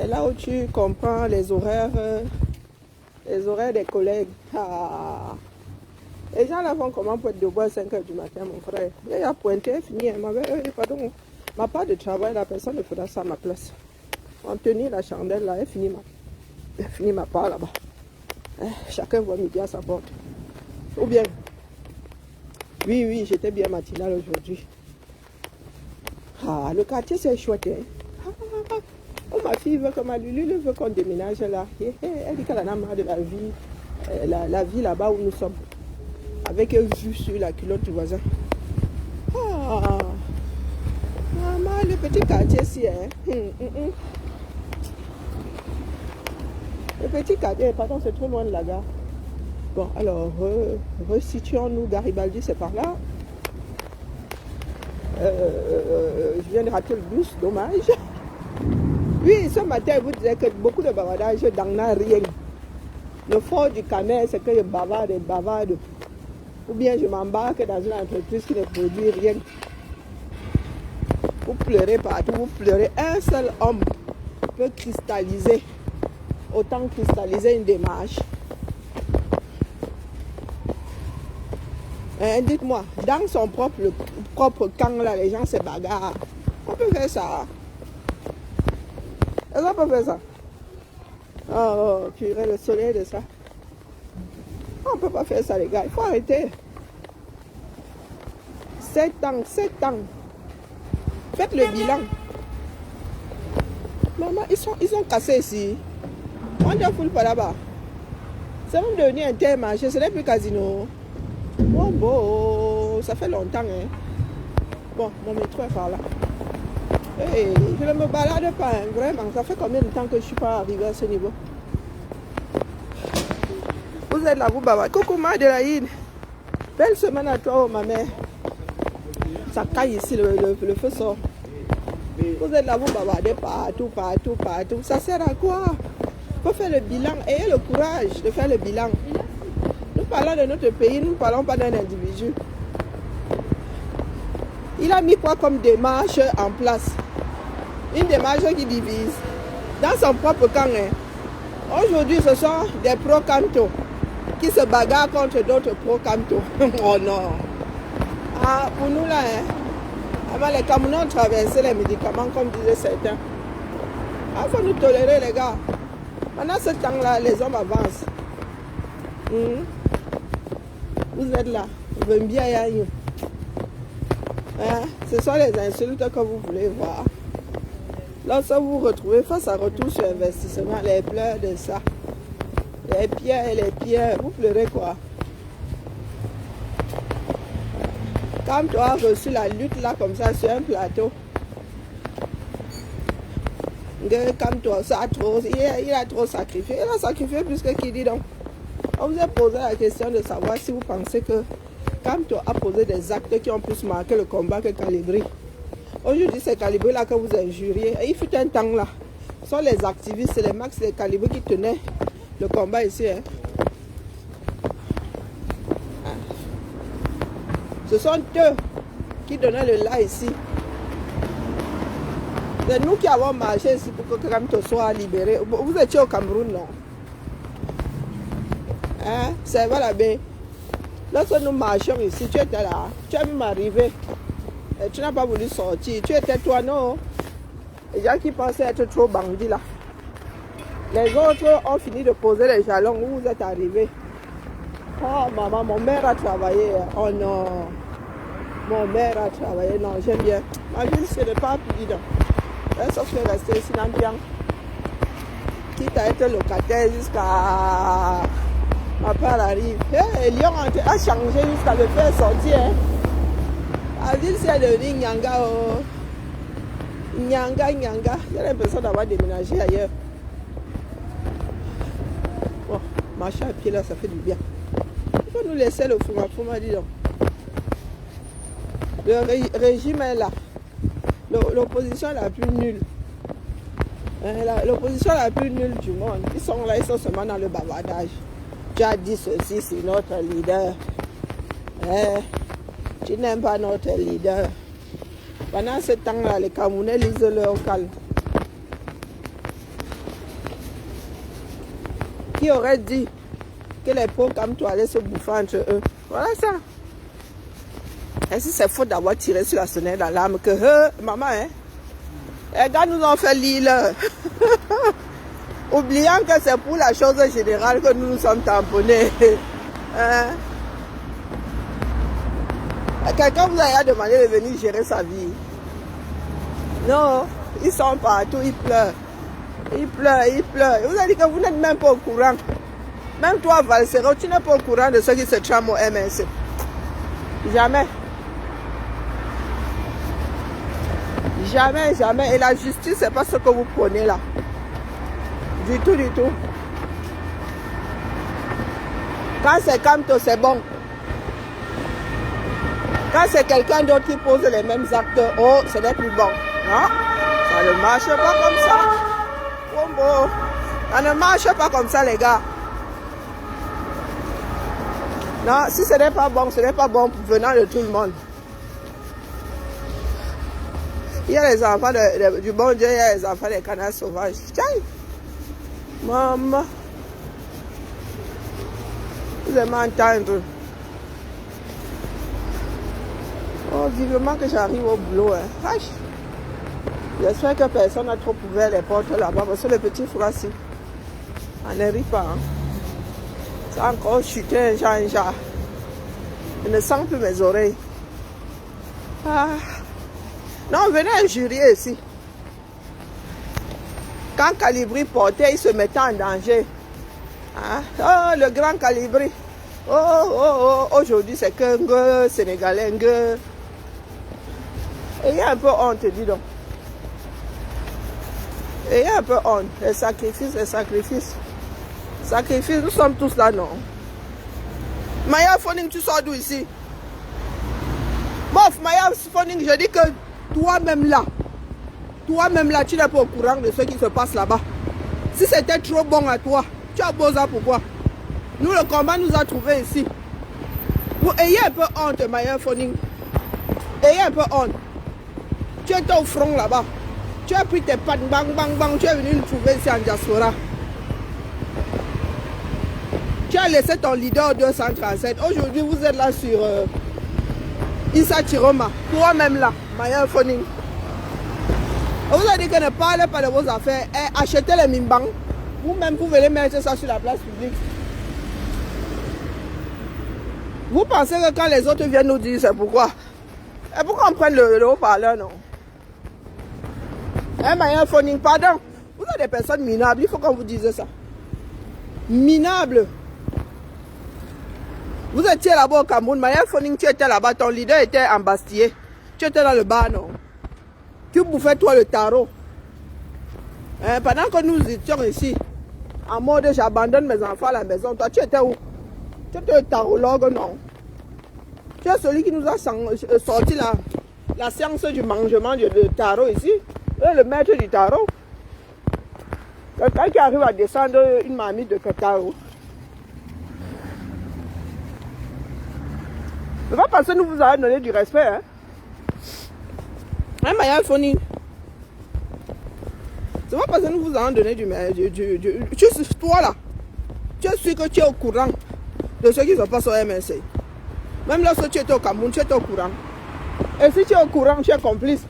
Et là où tu comprends les horaires des collègues. Ah. Les gens là font comment pour être debout à 5 h du matin, mon frère. Il a pointé, fini. Pardon, ma part de travail, la personne ne fera ça à ma place. On tenir la chandelle là, elle finit ma part là-bas. Chacun voit midi à sa porte. Ou bien, oui, j'étais bien matinale aujourd'hui. Ah, le quartier c'est chouette. Hein? Oh, ma fille veut que ma Lulu veut qu'on déménage là. Elle dit qu'elle en a marre de la vie, la vie là-bas où nous sommes. Avec un vue sur la culotte du voisin. Ah, maman, le petit quartier ici. Hein? Le petit quartier, pardon, c'est trop loin de la gare. Bon, alors, resituons-nous. Garibaldi, c'est par là. Je viens de rater le bus, dommage. Oui, ce matin, vous disait que beaucoup de bavardage dans n'a rien. Le fort du Camer, c'est que je bavarde. Ou bien je m'embarque dans une entreprise qui ne produit rien. Vous pleurez partout, vous pleurez. Un seul homme peut cristalliser, autant cristalliser une démarche. Dites-moi, dans son propre camp, là, les gens se bagarrent. On peut faire ça. Est-ce qu'on peut faire ça? Oh, purée, le soleil de ça. On ne peut pas faire ça, les gars. Il faut arrêter. 7 ans. Faites le bilan. Maman, ils ont cassé ici. On ne foule pas là-bas. C'est même devenu Intermarché. Ce n'est plus casino. Bon, ça fait longtemps. Hein. Bon, mon métro est par là. Hey, je ne me balade pas, hein, vraiment. Ça fait combien de temps que je ne suis pas arrivé à ce niveau? Vous êtes là, vous bavardez. Coucou Madeleine. Belle semaine à toi, oh, ma mère. Ça caille ici, le feu sort. Vous êtes là, vous bavardez partout. Ça sert à quoi? Il faut faire le bilan. Ayez le courage de faire le bilan. Nous parlons de notre pays, nous ne parlons pas d'un individu. Il a mis quoi comme démarche en place? Une démarche qui divise. Dans son propre camp. Hein. Aujourd'hui, ce sont des pro-canto qui se bagarrent contre d'autres pro-canto. Oh non. Ah, pour nous là, hein, avant les Camerounais ont traversé les médicaments comme disaient certains. Il faut nous tolérer les gars. Pendant ce temps-là, les hommes avancent. Vous êtes là. Hein? Ce sont les insultes que vous voulez voir. Lorsque vous vous retrouvez face à retour sur investissement, les pleurs de ça. Les pierres, vous pleurez quoi? Quand tu as reçu la lutte là comme ça sur un plateau, comme toi, ça a trop, il a trop sacrifié. Il a sacrifié plus que qui dit donc. On vous a posé la question de savoir si vous pensez que Kamto a posé des actes qui ont plus marqué le combat que Calibri. Aujourd'hui, c'est Calibri là que vous injuriez. Et il fut un temps là. Ce sont les activistes, les Max et Calibri qui tenaient le combat ici. Hein. Ce sont eux qui donnaient le là ici. C'est nous qui avons marché ici pour que Kamto soit libéré. Vous étiez au Cameroun, non? Hein? C'est voilà, bien. Lorsque nous marchions ici, tu étais là. Tu es même arrivé. Et tu n'as pas voulu sortir. Tu étais toi, non? Les gens qui pensaient être trop bandits là. Les autres ont fini de poser les jalons où vous êtes arrivés. Oh maman, mon mère a travaillé. Oh non. Mon mère a travaillé. Non, j'aime bien. Ma vie, c'est de pas plus dedans. Sauf que rester ici dans bien. Quitte à être locataire jusqu'à... Ma part arrive. Hey, Lyon a changé jusqu'à le faire sortir. Hein. La ville, c'est devenu Nyanga. Oh. Nyanga. J'ai l'impression d'avoir déménagé ailleurs. Bon, marcher à pied là, ça fait du bien. Il faut nous laisser le fouma, dis donc. Le régime est là. L'opposition est la plus nulle. L'opposition la plus nulle du monde. Ils sont là, ils sont seulement dans le bavardage. Tu as dit ceci, c'est notre leader. Tu n'aimes pas notre leader. Pendant ce temps-là, les Camerounais lisent leur calme. Qui aurait dit que les pauvres comme toi allaient se bouffer entre eux? Voilà ça. Et si c'est faute d'avoir tiré sur la sonnette d'alarme que, maman, hein, les gars nous ont fait l'île. Oubliant que c'est pour la chose générale que nous nous sommes tamponnés. Hein? Quelqu'un vous a demandé de venir gérer sa vie. Non, ils sont partout, ils pleurent. Ils pleurent, ils pleurent. Vous avez dit que vous n'êtes même pas au courant. Même toi, Valsero, tu n'es pas au courant de ce qui se trame au MNC. Jamais. Jamais, jamais. Et la justice, c'est pas ce que vous prenez là. Du tout, du tout. Quand c'est Camto, c'est bon. Quand c'est quelqu'un d'autre qui pose les mêmes actes, oh, ce n'est plus bon. Non, ça ne marche pas comme ça. Bombo. Ça ne marche pas comme ça, les gars. Non, si ce n'est pas bon, ce n'est pas bon venant de tout le monde. Il y a les enfants du bon Dieu, il y a les enfants des canards sauvages. Tiens, maman, vous aimez entendre. Oh, vivement que j'arrive au boulot. Hein. J'espère que personne n'a trop ouvert les portes là-bas, parce que le petit froid-ci, on ne rit pas. Hein. Ça a encore chuté un genre. Je ne sens plus mes oreilles. Ah. Non, venez injurier ici. Quand Calibri portait, il se mettait en danger. Hein? Oh, le grand Calibri. Oh, aujourd'hui c'est qu'un Sénégalais, un gueux. Et il y a un peu honte, dis donc. Et il y a un peu honte. Les sacrifices, les sacrifices. Sacrifices, nous sommes tous là, non? Maya Foning, tu sors d'où ici? Bof, Maya Foning, je dis que toi-même là, tu n'es pas au courant de ce qui se passe là-bas. Si c'était trop bon à toi, tu as beau ça pourquoi? Nous, le combat nous a trouvés ici. Vous ayez un peu honte, Maya Foning. Ayez un peu honte. Tu étais au front là-bas. Tu as pris tes pattes, bang, bang, bang. Tu es venu nous trouver ici en diaspora. Tu as laissé ton leader 237. Aujourd'hui, vous êtes là sur Issa Chiroma. Toi-même là, Maya Foning. Vous avez dit que ne parlez pas de vos affaires. Achetez les mimbang. Vous-même, vous venez mettre ça sur la place publique. Vous pensez que quand les autres viennent nous dire, c'est pourquoi? Et pourquoi on prenne le haut-parleur, non? Maya Foning, pardon. Vous êtes des personnes minables, il faut qu'on vous dise ça. Minables. Vous étiez là-bas au Cameroun, Maya Foning, tu étais là-bas, ton leader était en Bastille. Tu étais dans le bar, non? Tu bouffais toi le tarot. Pendant que nous étions ici, en mode j'abandonne mes enfants à la maison, toi tu étais où? Tu étais le tarologue, non? Tu es celui qui nous a sorti la séance du mangement du tarot ici. Le maître du tarot. Quelqu'un qui arrive à descendre une mamie de tarot. C'est pas parce que nous vous avons donné du respect, hein? Maya Foning. C'est pas parce que nous vous avons donné toi là, tu es sûr que tu es au courant de ce qui se passe au MNC. Même lorsque tu étais au Cameroun, tu étais au courant. Et si tu es au courant, tu es complice.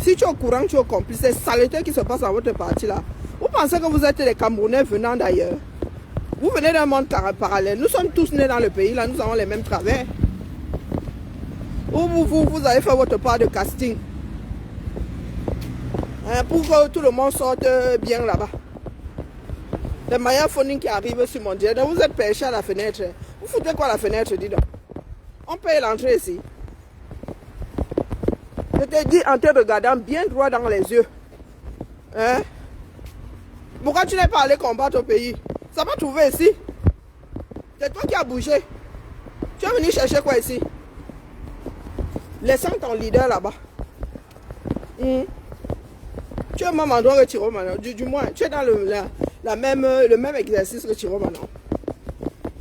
Si tu es au courant, tu es complice. C'est saleté qui se passe dans votre parti là. Vous pensez que vous êtes des Camerounais venant d'ailleurs? Vous venez d'un monde parallèle. Nous sommes tous nés dans le pays là, nous avons les mêmes travers. Vous avez fait votre part de casting. Pour que tout le monde sorte bien là-bas. Les Maya Foning qui arrivent sur mon direct. Vous êtes perché à la fenêtre. Vous foutez quoi à la fenêtre, dis donc? On paye l'entrée ici. Je t'ai dit en te regardant bien droit dans les yeux. Hein? Pourquoi tu n'es pas allé combattre au pays? Ça m'a trouvé ici. C'est toi qui as bougé. Tu es venu chercher quoi ici? Laissant ton leader là-bas. Tu es au même endroit que Thiro maintenant. Du moins, tu es dans le même exercice que Thiro maintenant.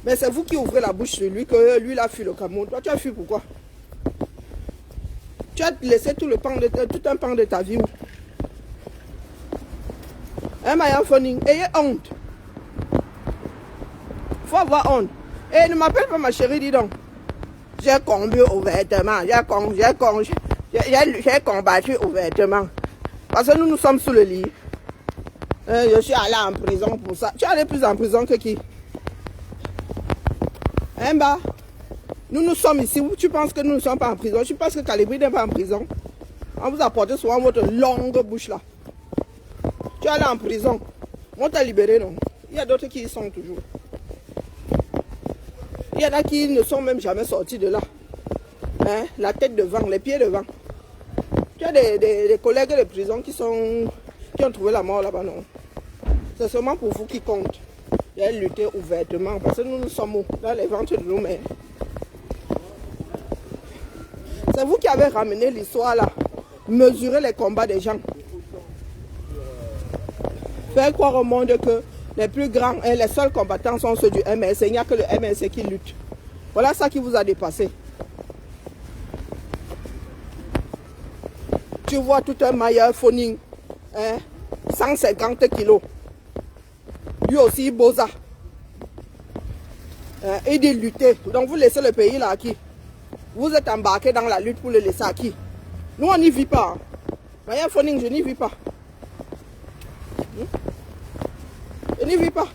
Mais c'est vous qui ouvrez la bouche sur lui, que lui il a fui le Cameroun. Toi, tu as fui pourquoi? Tu as laissé tout un pan de ta vie. Hein, Maya Foning, ayez honte. Faut avoir honte. Et ne m'appelle pas ma chérie, dis donc. J'ai combattu ouvertement. J'ai combattu ouvertement. Parce que nous sommes sous le lit. Je suis allé en prison pour ça. Tu es allé plus en prison que qui? Hein, bah? Nous sommes ici. Tu penses que nous ne sommes pas en prison? Je pense que Calibri n'est pas en prison. On vous a porté souvent votre longue bouche là. Tu es allé en prison. On t'a libéré, non? Il y a d'autres qui y sont toujours. Il y en a qui ne sont même jamais sortis de là. Hein? La tête devant, les pieds devant. Tu as des collègues de prison qui ont trouvé la mort là-bas, non? C'est seulement pour vous qui compte. Il y a lutté ouvertement parce que nous sommes dans les ventres de nous-mêmes. C'est vous qui avez ramené l'histoire là. Mesurer les combats des gens. Faire croire au monde que les plus grands et les seuls combattants sont ceux du MLC. Il n'y a que le MLC qui lutte. Voilà ça qui vous a dépassé. Tu vois tout un Maya Foning, hein, 150 kilos. Lui aussi, Boza. Et de lutter. Donc vous laissez le pays là à qui? Vous êtes embarqué dans la lutte pour le laisser à qui? Nous on n'y vit pas. Maya Foning, je n'y vis pas. Je n'y vis pas.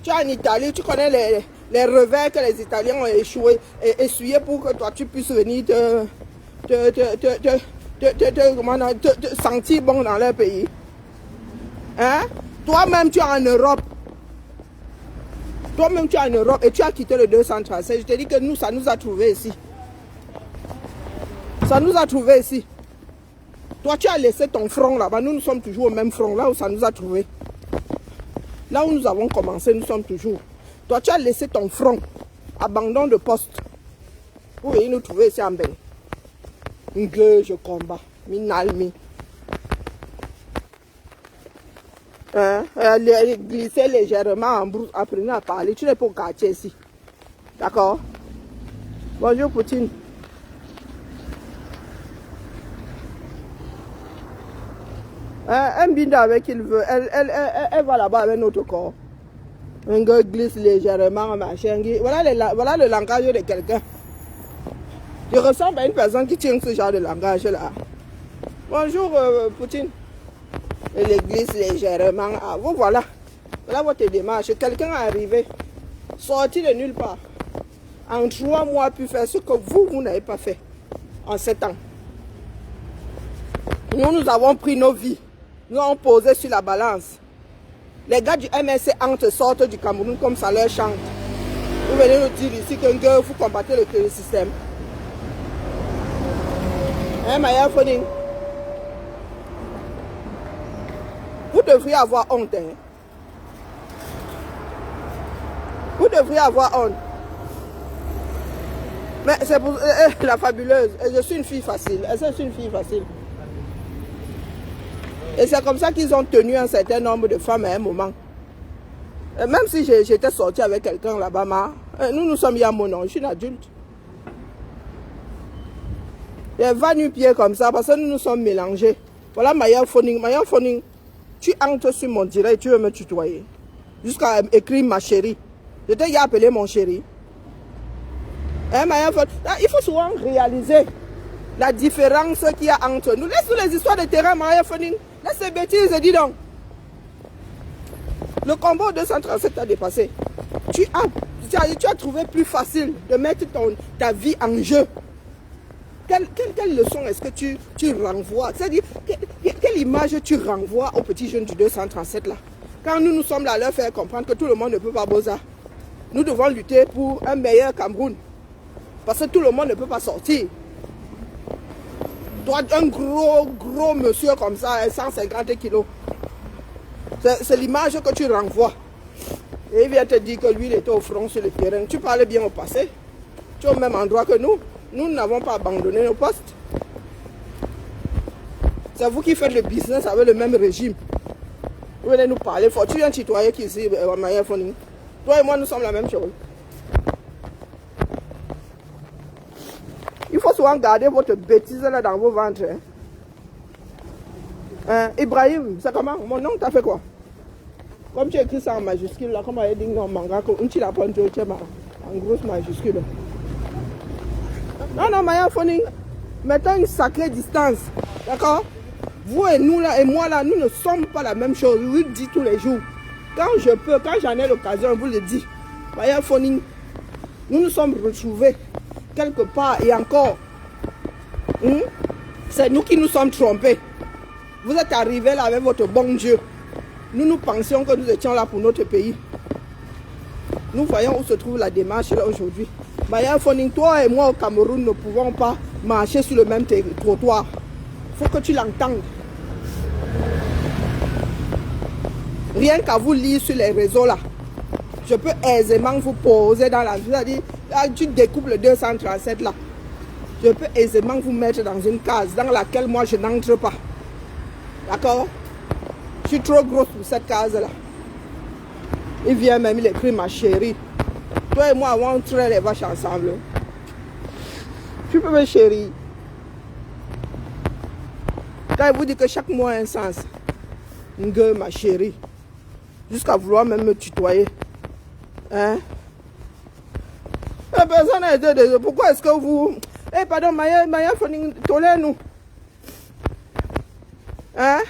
Tu es en Italie, tu connais les revers que les Italiens ont essuyés pour que toi tu puisses venir te sentir bon dans leur pays. Hein? Toi-même tu es en Europe. Toi-même tu es en Europe et tu as quitté le 236. Je te dis que nous, ça nous a trouvés ici. Ça nous a trouvés ici. Toi tu as laissé ton front là-bas. Nous sommes toujours au même front, là où ça nous a trouvés. Là où nous avons commencé, nous sommes toujours. Toi, tu as laissé ton front, abandon de poste, pour venir nous trouver ici en Bénin. Que je combats, minalmi. Glisser légèrement en brousse, apprenez à parler. Tu n'es pas au quartier ici. D'accord? Bonjour, Poutine. Un binda avec il veut. Elle va là-bas avec notre corps. Un gars glisse légèrement, machin. Voilà le langage de quelqu'un. Je ressemble à une personne qui tient ce genre de langage-là. Bonjour, Poutine. Elle glisse légèrement. Ah, vous voilà. Voilà votre démarche. Quelqu'un est arrivé, sorti de nulle part. En 3 mois, a pu faire ce que vous n'avez pas fait en 7 ans. Nous avons pris nos vies. Nous avons posé sur la balance. Les gars du MSC entre sortent du Cameroun comme ça leur chante. Vous venez nous dire ici que vous combattez le système. Hein, Maya Foning? Vous devriez avoir honte. Hein? Vous devriez avoir honte. Mais c'est pour la fabuleuse. Je suis une fille facile. Je suis une fille facile. Et c'est comme ça qu'ils ont tenu un certain nombre de femmes à un moment. Même si j'étais sortie avec quelqu'un là-bas, nous sommes Yamonon, je suis une adulte. Et va nu-pied comme ça parce que nous nous sommes mélangés. Voilà Maya Foning. Maya Foning, tu entres sur mon direct et tu veux me tutoyer. Jusqu'à écrire ma chérie. Je t'ai appelé mon chéri. Hein, Maya Foning? Il faut souvent réaliser la différence qu'il y a entre nous. Laisse les histoires de terrain, Maya Foning. Laisse ces bêtises, dis donc. Le combat au 237 t'a dépassé. Tu as trouvé plus facile de mettre ta vie en jeu. Quelle leçon est-ce que tu renvoies? C'est-à-dire, quelle image tu renvoies aux petits jeunes du 237 là? Quand nous sommes là à leur faire comprendre que tout le monde ne peut pas Boza. Nous devons lutter pour un meilleur Cameroun. Parce que tout le monde ne peut pas sortir. Toi, un gros monsieur comme ça, 150 kilos. C'est l'image que tu renvoies. Et il vient te dire que lui, il était au front sur le terrain. Tu parlais bien au passé. Tu es au même endroit que nous. Nous n'avons pas abandonné nos postes. C'est vous qui faites le business avec le même régime. Vous venez nous parler. Faut-tu un citoyen qui est ici, Maya Foning? Toi et moi, nous sommes la même chose. Il faut souvent garder votre bêtise là dans vos ventres. Hein? Ibrahim, c'est comment? Mon nom, t'as fait quoi? Comme tu écris ça en majuscule, là, comme elle dit en manga, tu la prends, tu en grosse majuscule. Non, non, Maya Phoning, mettons une sacrée distance. D'accord? Vous et nous là, et moi là, nous ne sommes pas la même chose. Je vous le dis tous les jours. Quand je peux, quand j'en ai l'occasion, je vous le dis. Maya Phoning, nous nous sommes retrouvés quelque part et encore. C'est nous qui nous sommes trompés. Vous êtes arrivés là avec votre bon Dieu. Nous pensions que nous étions là pour notre pays. Nous voyons où se trouve la démarche là aujourd'hui. Maya Phoning, toi et moi au Cameroun ne pouvons pas marcher sur le même trottoir. Il faut que tu l'entendes. Rien qu'à vous lire sur les réseaux là, je peux aisément vous poser dans la vie. C'est-à-dire, tu découpes le 237 là. Je peux aisément vous mettre dans une case dans laquelle moi je n'entre pas. D'accord? Je suis trop grosse pour cette case-là. Il vient même, il écrit ma chérie. Toi et moi, on traite les vaches ensemble. Tu peux me chérir. Quand il vous dit que chaque mot a un sens. Ngue, ma chérie. Jusqu'à vouloir même me tutoyer. Hein? La personne a été désolée. Pourquoi est-ce que vous... Eh, pardon, Maya Phoning, tolère-nous. Hein?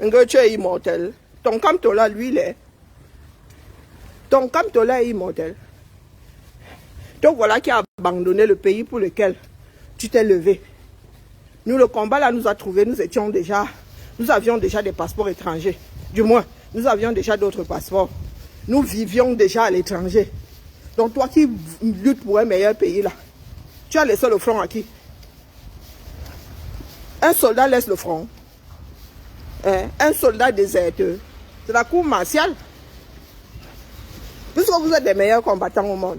Ngue, tu es immortel. Ton Kamtola, lui, il est. Ton Kamtola est immortel. Donc voilà qui a abandonné le pays pour lequel tu t'es levé. Nous, le combat là nous a trouvé, nous avions déjà des passeports étrangers. Du moins, nous avions déjà d'autres passeports. Nous vivions déjà à l'étranger. Donc toi qui luttes pour un meilleur pays là, tu as laissé le front à qui? Un soldat laisse le front. Un soldat déserteur. C'est la cour martiale. Puisque vous êtes les meilleurs combattants au monde.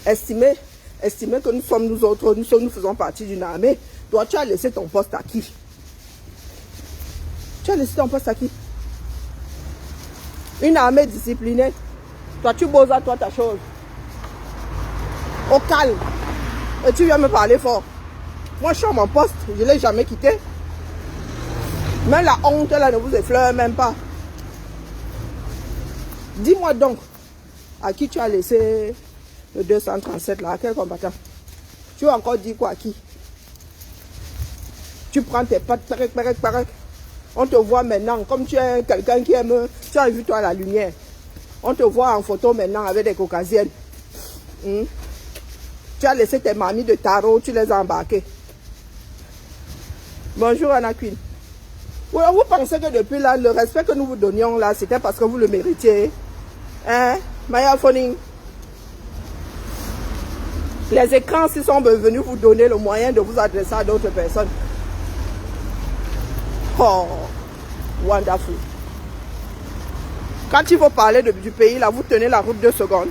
Estimez que nous sommes nous autres, nous faisons partie d'une armée. Toi, tu as laissé ton poste à qui? Tu as laissé ton poste à qui? Une armée disciplinée. Toi, tu bosses à toi ta chose. Au calme. Et tu viens me parler fort. Moi, je suis à mon poste. Je ne l'ai jamais quitté. Même la honte, là, ne vous effleure même pas. Dis-moi donc, à qui tu as laissé le 237 là? À quel combattant? Tu as encore dit quoi à qui? Tu prends tes pattes, parec. On te voit maintenant, comme tu es quelqu'un qui aime, tu as vu toi la lumière. On te voit en photo maintenant avec des caucasiennes. Tu as laissé tes mamies de tarot, tu les as embarquées. Bonjour Anna Queen. Vous pensez que depuis là, le respect que nous vous donnions là, c'était parce que vous le méritiez? Hein? Maya Phoning. Les écrans s'ils sont venus vous donner le moyen de vous adresser à d'autres personnes. Oh, wonderful. Quand il faut parler du pays, là, vous tenez la route 2 secondes.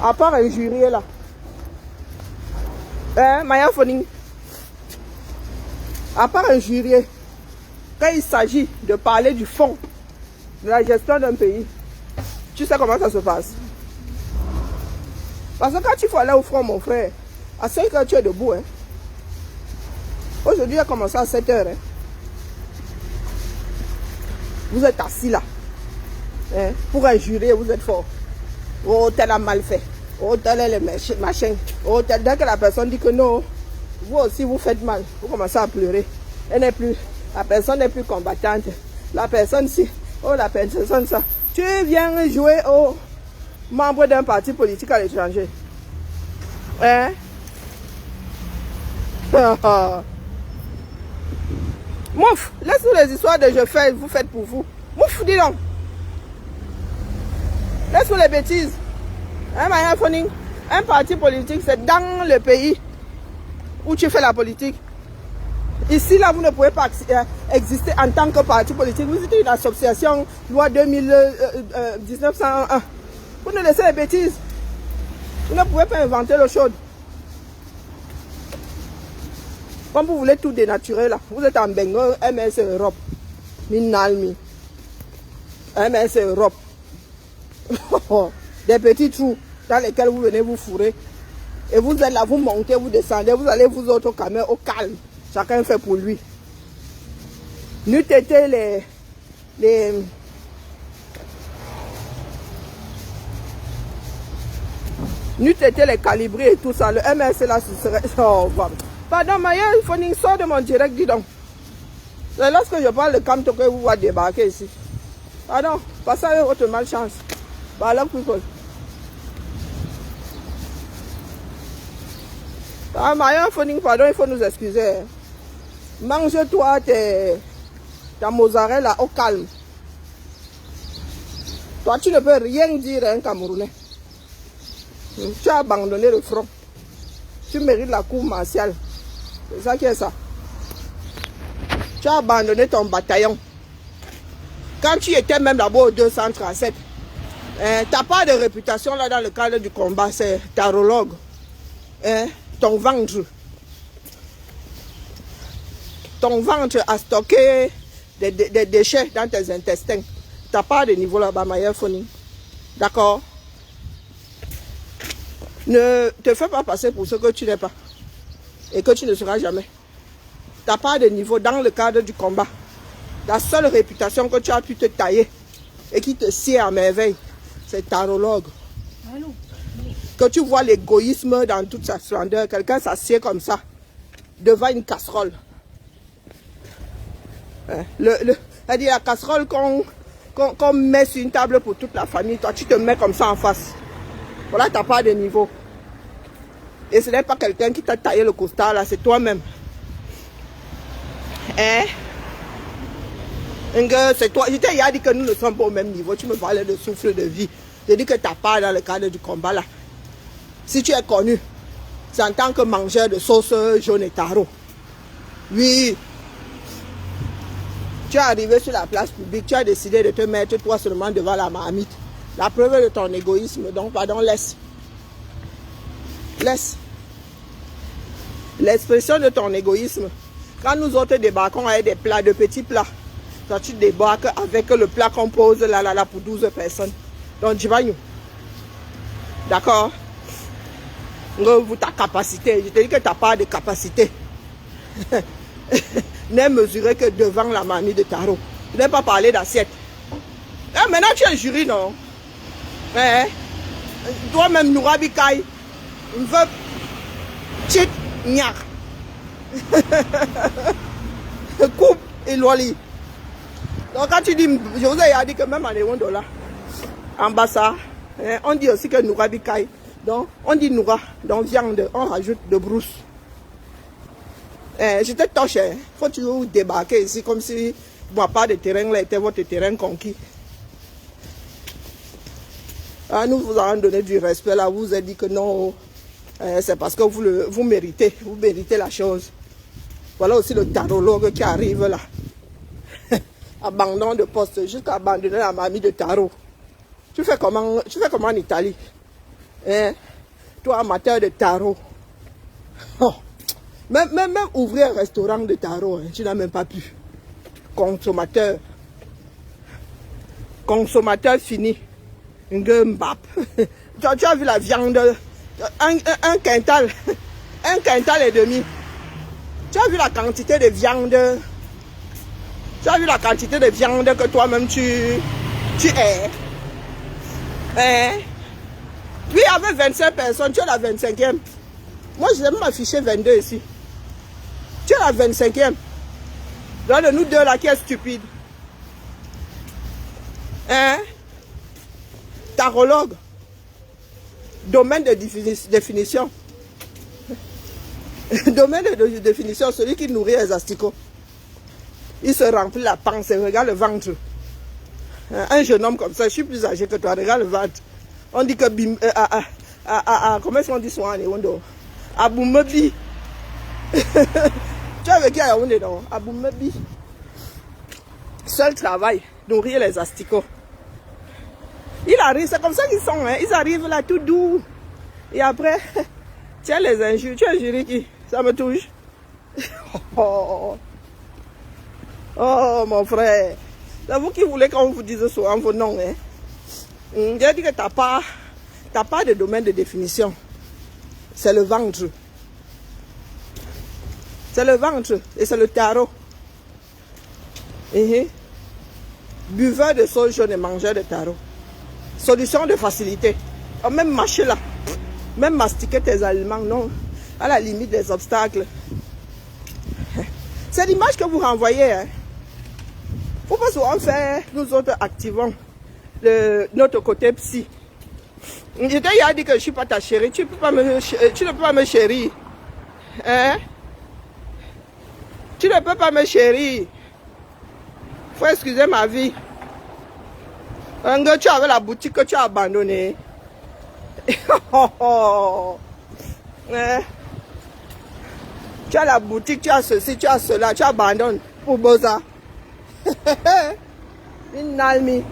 À part injurier, là. Hein, Maya Phoning. À part injurier, quand il s'agit de parler du fond, de la gestion d'un pays, tu sais comment ça se passe. Parce que quand il faut aller au front, mon frère, à 5 heures, tu es debout. Hein. Aujourd'hui, il a commencé à 7 heures. Hein. Vous êtes assis là. Hein. Pour injurier, vous êtes fort. Oh, tel a mal fait. Oh, tel est le machin. Oh, tel, dès que la personne dit que non, vous aussi vous faites mal. Vous commencez à pleurer. La personne n'est plus combattante. La personne si. Oh, la personne ça. Tu viens jouer au membre d'un parti politique à l'étranger. Hein? Mouf, laisse-nous les histoires de je fais, vous faites pour vous. Mouf, dis donc. Laisse-nous les bêtises. Hein, Maya Phoning? Un parti politique, c'est dans le pays où tu fais la politique. Ici, là, vous ne pouvez pas exister en tant que parti politique. Vous êtes une association, loi 1901. Vous ne laissez les bêtises. Vous ne pouvez pas inventer l'eau chaude. Comme vous voulez tout dénaturer, là. Vous êtes en Bengal, MS Europe. Minalmi. MS Europe. Des petits trous dans lesquels vous venez vous fourrer. Et vous êtes là, vous montez, vous descendez, vous allez vous autres au calme. Chacun fait pour lui. N'eût été les calibrer et tout ça, le MS là, ce serait... Oh, pardon, Maya, il faut une sorte de mon direct, dis donc. C'est lorsque je parle de Camto que vous va débarquer ici. Pardon, passez avec votre malchance. Voilà, people. Ah, Maya, pardon, il faut nous excuser. Mange-toi ta mozzarella au calme. Toi, tu ne peux rien dire à un Camerounais. Tu as abandonné le front. Tu mérites la cour martiale. C'est ça qui est ça. Tu as abandonné ton bataillon. Quand tu étais même d'abord au 237, tu n'as pas de réputation là dans le cadre du combat. C'est tarologue. Ton ventre. Ton ventre a stocké des déchets dans tes intestins. Tu n'as pas de niveau là-bas, Maya Foni. D'accord? Ne te fais pas passer pour ce que tu n'es pas. Et que tu ne seras jamais. Tu n'as pas de niveau dans le cadre du combat. La seule réputation que tu as pu te tailler et qui te sied à merveille, c'est tarologue. Que tu vois l'égoïsme dans toute sa splendeur. Quelqu'un s'assied comme ça, devant une casserole. C'est-à-dire la casserole qu'on met sur une table pour toute la famille. Toi, tu te mets comme ça en face. Voilà, tu n'as pas de niveau. Et ce n'est pas quelqu'un qui t'a taillé le costard, là, c'est toi-même. C'est toi. Je t'ai dit que nous ne sommes pas au même niveau. Tu me parlais de souffle de vie. Je dis que tu n'as pas dans le cadre du combat, là. Si tu es connu, c'est en tant que mangeur de sauce jaune et taro. Oui. Tu es arrivé sur la place publique, tu as décidé de te mettre toi seulement devant la marmite. La preuve de ton égoïsme, donc pardon, laisse. Laisse. L'expression de ton égoïsme. Quand nous autres débarquons avec des plats, de petits plats, quand tu débarques avec le plat qu'on pose là pour 12 personnes. Donc tu vas nous. D'accord? Ta capacité, je te dis que tu n'as pas de capacité. N'est mesuré que devant la marmite de taro. Tu n'as pas parlé d'assiette. Maintenant tu es jury, non? Toi-même, Nourabi Kai, une veuve, chit, niak. Coupe et loli. Donc quand tu dis, je vous ai dit que même en $1, ambassade, on dit aussi que Nourabi Kai. Donc on dit Noura, donc viande, on rajoute de brousse. Je te touche, faut toujours débarquer ici comme si bon, pas de terrain là était votre terrain conquis. Nous vous avons donné du respect là, vous avez dit que non, c'est parce que vous méritez la chose. Voilà aussi le tarologue qui arrive là. Abandon de poste, jusqu'à abandonner la marmite de tarot. Tu fais comment en Italie? Toi, amateur de tarot. Oh. Même ouvrir un restaurant de tarot, tu n'as même pas pu. Consommateur fini. Mbap. Tu as vu la viande, un quintal et demi. Tu as vu la quantité de viande. Tu as vu la quantité de viande que toi-même tu es. Lui, il y avait 25 personnes, tu es la 25e. Moi, je vais même afficher 22 ici. Tu es la 25e. L'un de nous deux là qui est stupide. Tarologue. Domaine de définition. Domaine de définition, celui qui nourrit les asticots. Il se remplit la panse, regarde le ventre. Un jeune homme comme ça, je suis plus âgé que toi, regarde le ventre. On dit que comment est-ce qu'on dit son Yaoundé? Aboumebi. Tu as vécu à Yaoundé, non? Aboumebi. Seul travail, nourrir les asticots. Il arrive, c'est comme ça qu'ils sont, hein. Ils arrivent là tout doux. Et après, tiens les injures. Tu as juré qui? Ça me touche. Oh, mon frère. C'est vous qui voulez qu'on vous dise souvent vos noms, hein. J'ai dit que tu n'as pas de domaine de définition. C'est le ventre. C'est le ventre et c'est le tarot. Buveur de sauge jaune et mangeur de tarot. Solution de facilité. Oh, même marcher là. Même mastiquer tes aliments, non. À la limite des obstacles. C'est l'image que vous renvoyez. Hein. Faut pas souvent faire, nous autres activons notre côté psy. Je t'ai dit que je ne suis pas ta chérie. Tu ne peux pas me chérir. Hein? Tu ne peux pas me chérir. Faut excuser ma vie. Un gars, tu avais la boutique que tu as abandonnée. Hein? Tu as la boutique, tu as ceci, tu as cela, tu abandonnes pour Boza. Une almi.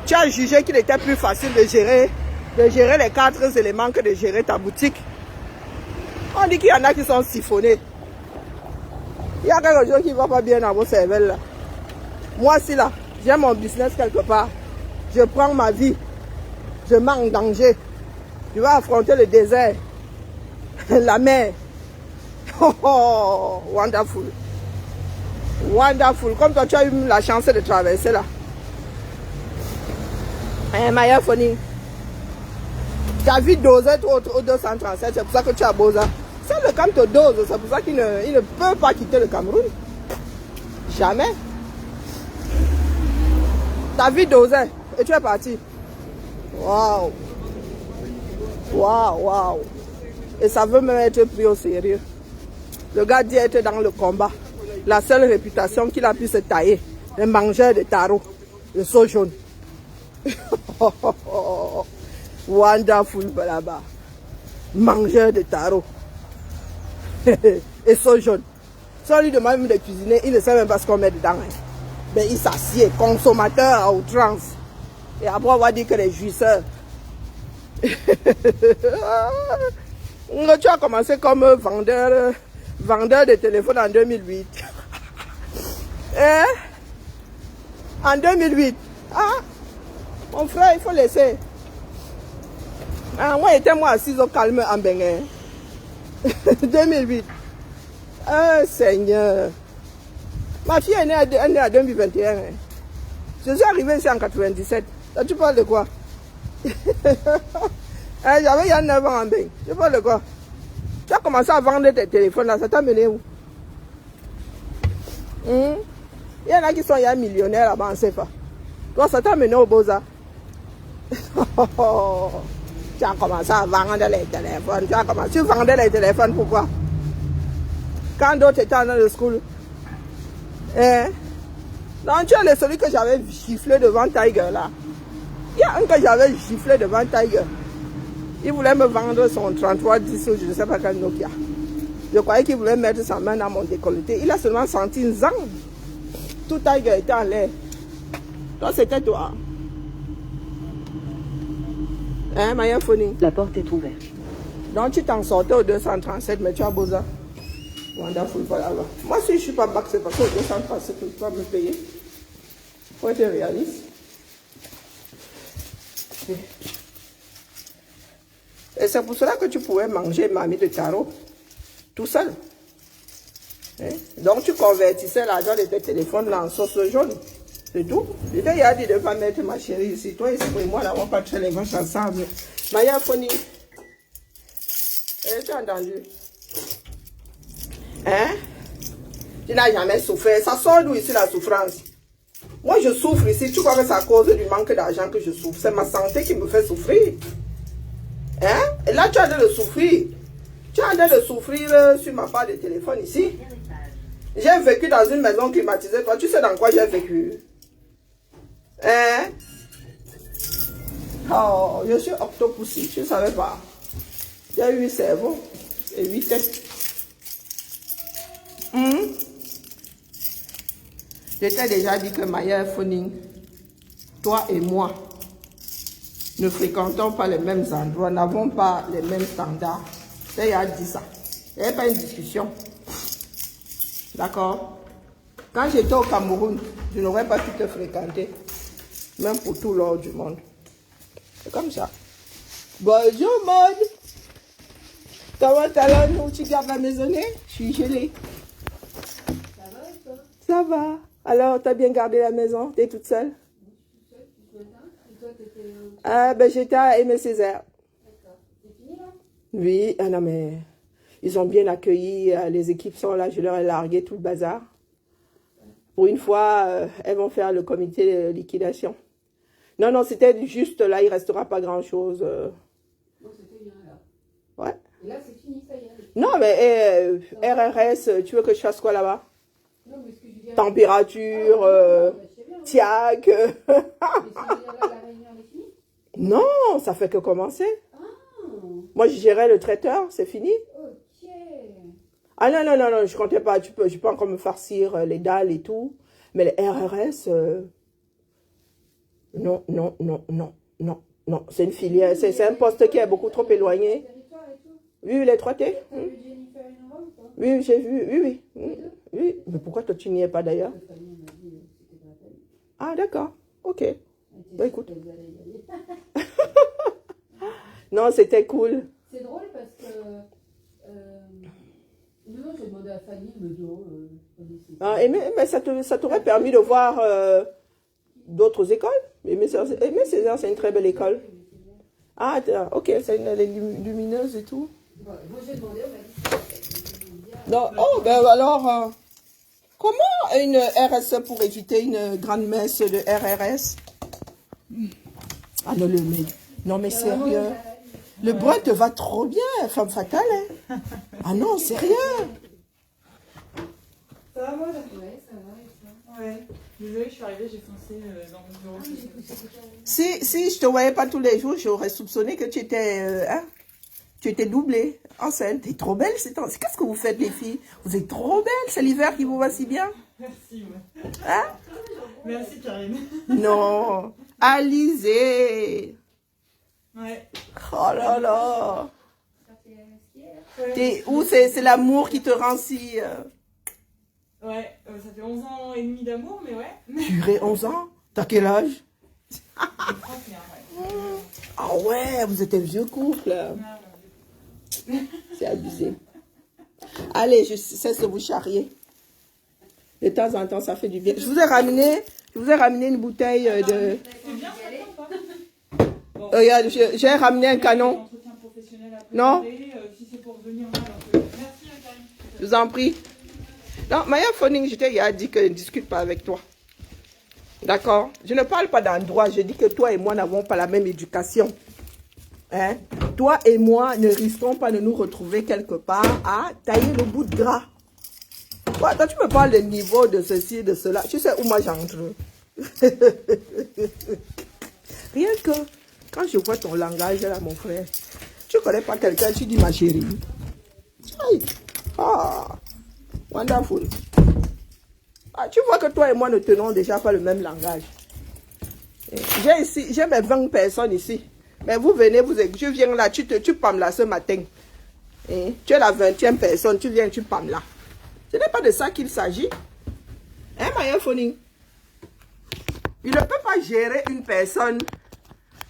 Tu as jugé qu'il était plus facile de gérer les 4 éléments que de gérer ta boutique. On dit qu'il y en a qui sont siphonnés. Il y a quelque chose qui ne va pas bien dans vos cervelles là. Moi si là, j'ai mon business quelque part. Je prends ma vie. Je mets en danger. Je vais affronter le désert. La mer. Oh, wonderful. Wonderful. Comme toi, tu as eu la chance de traverser là. Maya Foni. Tu as vu doser au 237, c'est pour ça que tu as Boza. C'est le Cam te dose, c'est pour ça qu'il ne peut pas quitter le Cameroun. Jamais. Ta vie dosait et tu es parti. Waouh. Waouh, waouh. Et ça veut même être pris au sérieux. Le gars dit être dans le combat. La seule réputation qu'il a pu se tailler, le mangeur de tarot, le saut jaune. Wonderful là-bas. Mangeur de tarot. Et saut jaune. Si on lui demande même de cuisiner, il ne sait même pas ce qu'on met dedans. Hein. Mais il s'assied, consommateur à outrance. Et après, on va dire que les jouisseurs. Tu as commencé comme vendeur de téléphone en 2008. Hein? En 2008. Ah, mon frère, il faut laisser. Ah, moi, j'étais assis au calme en Bénin. 2008. Ah, Seigneur. Ma fille est née en 2021. Hein. Je suis arrivé ici en 97. Là, tu parles de quoi? J'avais il y a 9 ans en Bénin. Tu parles de quoi? Tu as commencé à vendre tes téléphones là, ça t'a mené où? Il y en a qui sont millionnaires là-bas en CFA. Toi, ça t'a mené au Boza. Tu as commencé à vendre les téléphones. Tu vendais les téléphones, pourquoi? Quand d'autres étaient en school. Non, tu es celui que j'avais giflé devant Tiger là. Il y a un que j'avais giflé devant Tiger. Il voulait me vendre son 3310 ou je ne sais pas quel Nokia. Je croyais qu'il voulait mettre sa main dans mon décolleté. Il a seulement senti une zang. Tout Tiger était en l'air. Toi, c'était toi. Hein, Maya Foni? La porte est ouverte. Donc, tu t'en sortais au 237, mais tu as Boza. Wonderful, voilà. Moi, si je ne suis pas bac, c'est parce qu'au 237, tu ne peux pas me payer. Il faut être réaliste. Et c'est pour cela que tu pouvais manger mamie de tarot tout seul. Hein? Donc tu convertissais l'argent de tes téléphones là en sauce jaune. C'est tout. Je t'ai dit de ne pas mettre ma chérie ici. Toi et moi n'avons pas très les vaches ensemble. Maya Foni. Tu as entendu? Hein? Tu n'as jamais souffert. Ça sort d'où ici la souffrance? Moi je souffre ici. Tu crois que c'est à cause du manque d'argent que je souffre? C'est ma santé qui me fait souffrir. Hein? Et là, tu as de le souffrir. Tu as de le souffrir sur ma part de téléphone ici. J'ai vécu dans une maison climatisée. Toi, tu sais dans quoi j'ai vécu? Hein? Oh, je suis octopussy. Tu ne savais pas. J'ai 8 cerveaux et 8 têtes. Je t'ai déjà dit que Maya Foning, toi et moi, ne fréquentons pas les mêmes endroits, n'avons pas les mêmes standards. Il a dit ça. Il n'y avait pas une discussion. D'accord? Quand j'étais au Cameroun, je n'aurais pas pu te fréquenter. Même pour tout l'or du monde. C'est comme ça. Bonjour, monde. Ça va, Talon, où tu gardes la maisonnée? Je suis gelée. Ça va et toi? Ça va. Alors, t'as bien gardé la maison? T'es toute seule? Je suis toute seule depuis ce matin. Et toi, t'étais où? Ah, ben, j'étais à Aimé Césaire. D'accord. C'est fini là? Oui, ah non, mais ils ont bien accueilli. Les équipes sont là. Je leur ai largué tout le bazar. Pour une fois, elles vont faire le comité de liquidation. Non, non, c'était juste là. Il ne restera pas grand-chose. Non, c'était bien là. Ouais. Et là, c'est fini, ça y est. Non, mais RRS, tu veux que je fasse quoi là-bas? Non, mais ce que je veux dire. Température, TIAC. Mais si là, la réunion, elle est finie? Non, ça fait que commencer. Ah, Moi, je gérais le traiteur, c'est fini. ok. Ah non, non, non, non, je comptais pas. Je peux encore me farcir les dalles et tout. Mais les RRS, non, non, non, non, non, non. C'est une filière, c'est un poste qui est beaucoup trop éloigné. Territoire et tout. Oui, les 3T. T'as vu Jennifer Innova ou pas? Oui, j'ai vu, oui, oui. Oui, mais pourquoi toi tu n'y es pas d'ailleurs? La famille m'a dit c'était gratuit. Ah, d'accord, ok. Elle était Bah, sûre écoute. qu'elles allaient y aller. Non, c'était cool. C'est drôle parce que. Non, j'ai demandé à Fanny, elle me dit oh, je connaissais pas. Ah, mais ça t'aurait permis de voir d'autres écoles. Aimé Césaire, c'est une très belle école. Ah, ok, c'est une elle est lumineuse et tout. Bon, moi j'ai demandé, on m'a dit Non, oh, ben alors, comment une RSE pour éviter une grande messe de RRS? Ah non, non mais sérieux. Le brun te va trop bien, femme fatale. Hein? Ah non, sérieux. Ça va, moi? ouais, ça va et ça. Ouais. Désolée, je suis arrivée, j'ai foncé dans mon bureau. Si je te voyais pas tous les jours, j'aurais soupçonné que tu étais, tu étais doublée, enceinte. T'es trop belle ces temps. Qu'est-ce que vous faites les filles? Vous êtes trop belle, c'est l'hiver qui vous va si bien. Merci, ouais. Hein? Merci, Karine. Non, Alizé. Ouais. Oh là là. Ça fait ce qui est là. T'es où c'est l'amour qui te rend si... Ouais, ça fait 11 ans et demi d'amour, mais ouais. Purée, 11 ans? T'as quel âge? 31, ouais. Ah ouais, vous êtes un vieux couple. Ah, ouais. C'est abusé. Allez, je cesse de vous charrier. De temps en temps, ça fait du bien. Je vous ai ramené une bouteille de... C'est bien, ça fait ou pas? Bon. Regarde, j'ai ramené un canon. Entretien professionnel à Non. préparer, si c'est pour venir là, alors que... Merci, Karine. Je vous en prie. Non, Maya Phoning, je t'ai dit que je ne discute pas avec toi. D'accord? Je ne parle pas d'endroit. Je dis que toi et moi n'avons pas la même éducation. Hein? Toi et moi ne risquons pas de nous retrouver quelque part à tailler le bout de gras. Ouais, toi, tu me parles de niveau, de ceci, de cela. Tu sais où moi j'entre. Rien que quand je vois ton langage là, mon frère, tu ne connais pas quelqu'un, tu dis ma chérie. Aïe. Ah, wonderful. Ah, tu vois que toi et moi ne tenons déjà pas le même langage. J'ai mes 20 personnes ici. Mais vous venez, je viens là, tu pams là ce matin. Et tu es la 20e personne, tu viens, tu pams là. Ce n'est pas de ça qu'il s'agit. Hein, Maya Phoning? Il ne peut pas gérer une personne,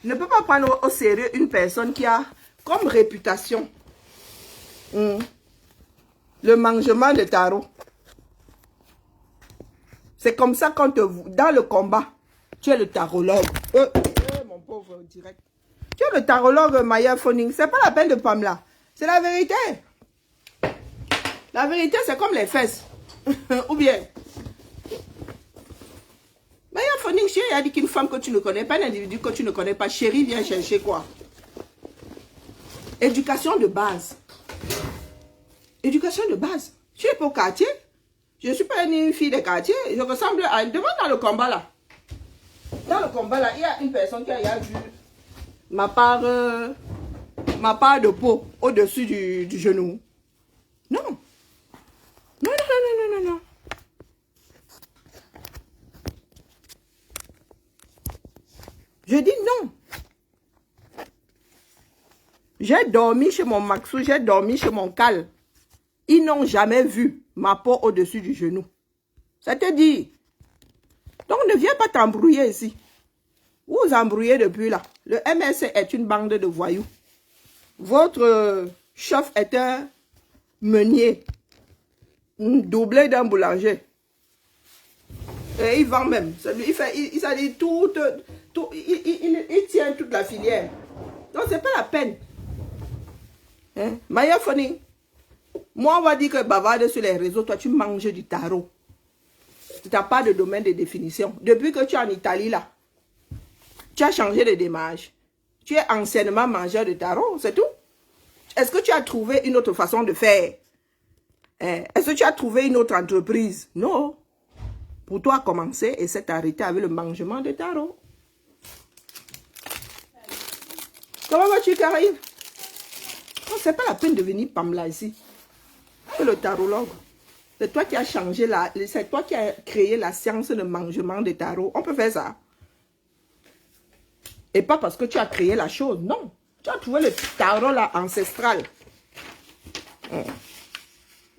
il ne peut pas prendre au sérieux une personne qui a comme réputation le mangement de tarot. C'est comme ça quand dans le combat, tu es le tarologue. Mon pauvre direct. Tu es le tarologue Maya Phoning. C'est pas la peine de Pamela. C'est la vérité. La vérité, c'est comme les fesses. Ou bien. Maya Phoning, chérie, a dit qu'une femme que tu ne connais pas, un individu que tu ne connais pas, chérie, vient chercher quoi? Éducation de base. Éducation de base. Tu es pas au quartier. Je ne suis pas une fille de quartier. Je ressemble à... Devant dans le combat là. Dans le combat là, il y a une personne qui a vu ma part de peau au-dessus du genou. Non. Non, non, non, non, non, non. Je dis non. J'ai dormi chez mon Maxou, j'ai dormi chez mon Cal. Ils n'ont jamais vu ma peau au-dessus du genou. Ça te dit. Donc ne viens pas t'embrouiller ici. Vous vous embrouillez depuis là. Le MSC est une bande de voyous. Votre chef est un meunier, doublé d'un boulanger. Et il vend même. Il dit tout, il tient toute la filière. Donc, c'est pas la peine. Hein? Maya Foni, moi, on va dire que bavarde sur les réseaux, toi, tu manges du tarot. Tu n'as pas de domaine de définition. Depuis que tu es en Italie, là, tu as changé de démarche. Tu es anciennement mangeur de tarot, c'est tout. Est-ce que tu as trouvé une autre façon de faire? Est-ce que tu as trouvé une autre entreprise? Non. Pour toi, commencer et s'est arrêté avec le mangement de tarot. Comment vas-tu, Karine? Non, c'est pas la peine de venir Pamela ici. C'est le tarologue. C'est toi qui as changé c'est toi qui as créé la science de mangement de tarot. On peut faire ça. Et pas parce que tu as créé la chose, non. Tu as trouvé le tarot là ancestral.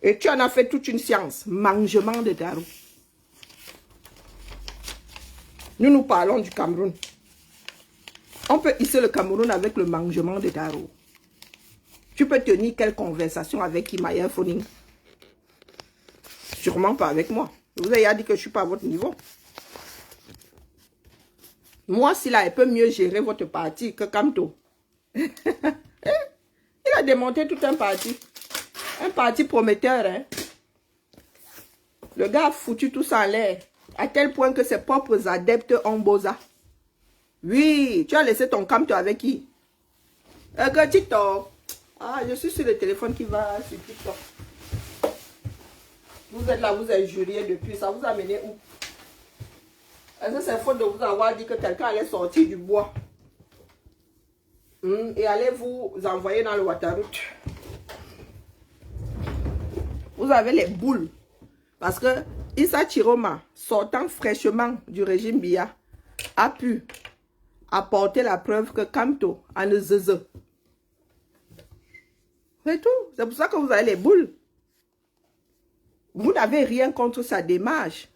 Et tu en as fait toute une science. Mangement de tarot. Nous parlons du Cameroun. On peut hisser le Cameroun avec le mangement de tarot. Tu peux tenir quelle conversation avec Imaya Foning? Sûrement pas avec moi. Vous avez dit que je ne suis pas à votre niveau. Moi, si là, elle peut mieux gérer votre parti que Kamto. Il a démonté tout un parti. Un parti prometteur. Hein? Le gars a foutu tout ça en l'air. À tel point que ses propres adeptes ont bosa. Oui, tu as laissé ton Kamto avec qui? Que TikTok. Ah, je suis sur le téléphone qui va sur TikTok. Vous êtes là, vous êtes juré depuis. Ça vous a mené où? Est-ce que c'est faute de vous avoir dit que quelqu'un allait sortir du bois et allait vous envoyer dans le Waterroute? Vous avez les boules. Parce que Issa Chiroma, sortant fraîchement du régime Biya, a pu apporter la preuve que Kamto a le zeze. C'est tout. C'est pour ça que vous avez les boules. Vous n'avez rien contre sa démarche.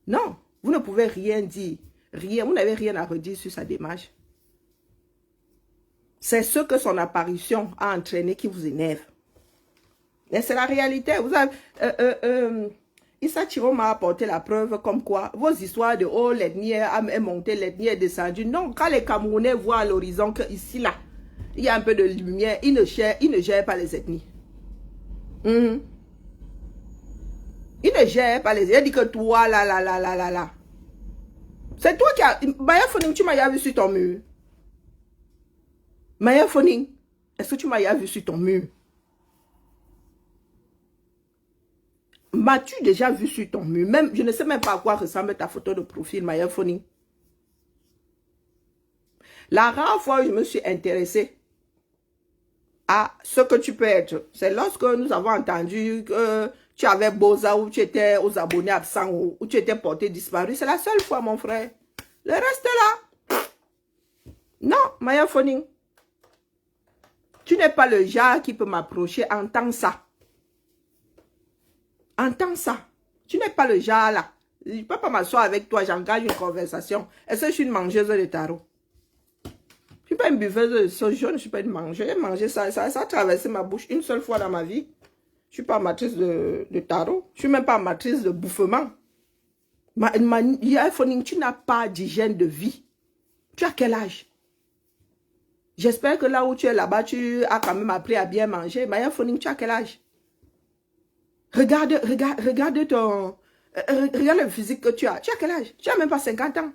Non, vous ne pouvez rien dire. Rien, vous n'avez rien à redire sur sa démarche. C'est ce que son apparition a entraîné qui vous énerve. Mais c'est la réalité. Vous avez, Issa Chiro m'a apporté la preuve comme quoi vos histoires de oh, l'ethnie est montée, l'ethnie est descendue. Non, quand les Camerounais voient à l'horizon qu'ici, là, il y a un peu de lumière, ils ne gèrent pas les ethnies. Ils ne gèrent pas les ethnies. Il dit que toi, là. C'est toi qui as... Maya Foning, tu m'as vu sur ton mur. Maya Foning, est-ce que tu m'as vu sur ton mur? M'as-tu déjà vu sur ton mur? Même, je ne sais même pas à quoi ressemble ta photo de profil, Maya Foning. La rare fois où je me suis intéressée à ce que tu peux être, c'est lorsque nous avons entendu que tu avais Boza ou tu étais aux abonnés absents ou tu étais porté disparu. C'est la seule fois, mon frère. Le reste là. Non, Maya Foning. Tu n'es pas le genre qui peut m'approcher en tant ça. Entends ça. Tu n'es pas le genre là. Je ne peux pas m'asseoir avec toi, j'engage une conversation. Est-ce que je suis une mangeuse de tarot? Je ne suis pas une buveuse de sauce, je ne suis pas une mangeuse. J'ai mangé ça, ça a traversé ma bouche une seule fois dans ma vie. Je ne suis pas amatrice de tarot. Je ne suis même pas amatrice de bouffement. Tu n'as pas d'hygiène de vie. Tu as quel âge? J'espère que là où tu es là-bas, tu as quand même appris à bien manger. Maya Foning, tu as quel âge? Regarde le physique que tu as. Tu as quel âge? Tu n'as même pas 50 ans.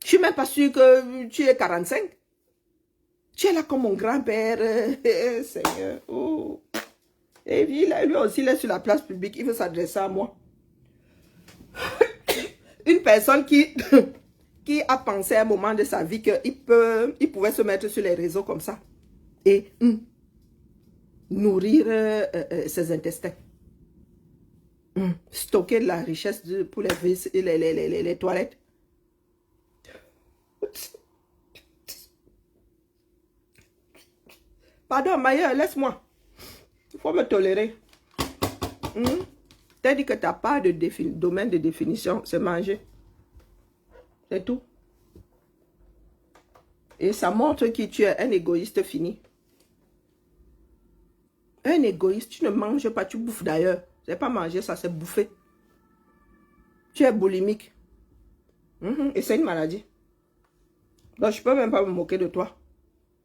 Je ne suis même pas sûre que tu es 45. Tu es là comme mon grand-père. Seigneur. Oh. Et puis, lui aussi, il est sur la place publique. Il veut s'adresser à moi. Une personne qui a pensé à un moment de sa vie qu'il pouvait se mettre sur les réseaux comme ça. Et... nourrir ses intestins. Stocker de la richesse pour les toilettes. Pardon, Maya, laisse-moi. Il faut me tolérer. T'as dit que tu n'as pas de domaine de définition, c'est manger. C'est tout. Et ça montre que tu es un égoïste fini. Un égoïste, tu ne manges pas, tu bouffes d'ailleurs. C'est pas manger, ça, c'est bouffer. Tu es boulimique. Et c'est une maladie. Donc, je peux même pas me moquer de toi.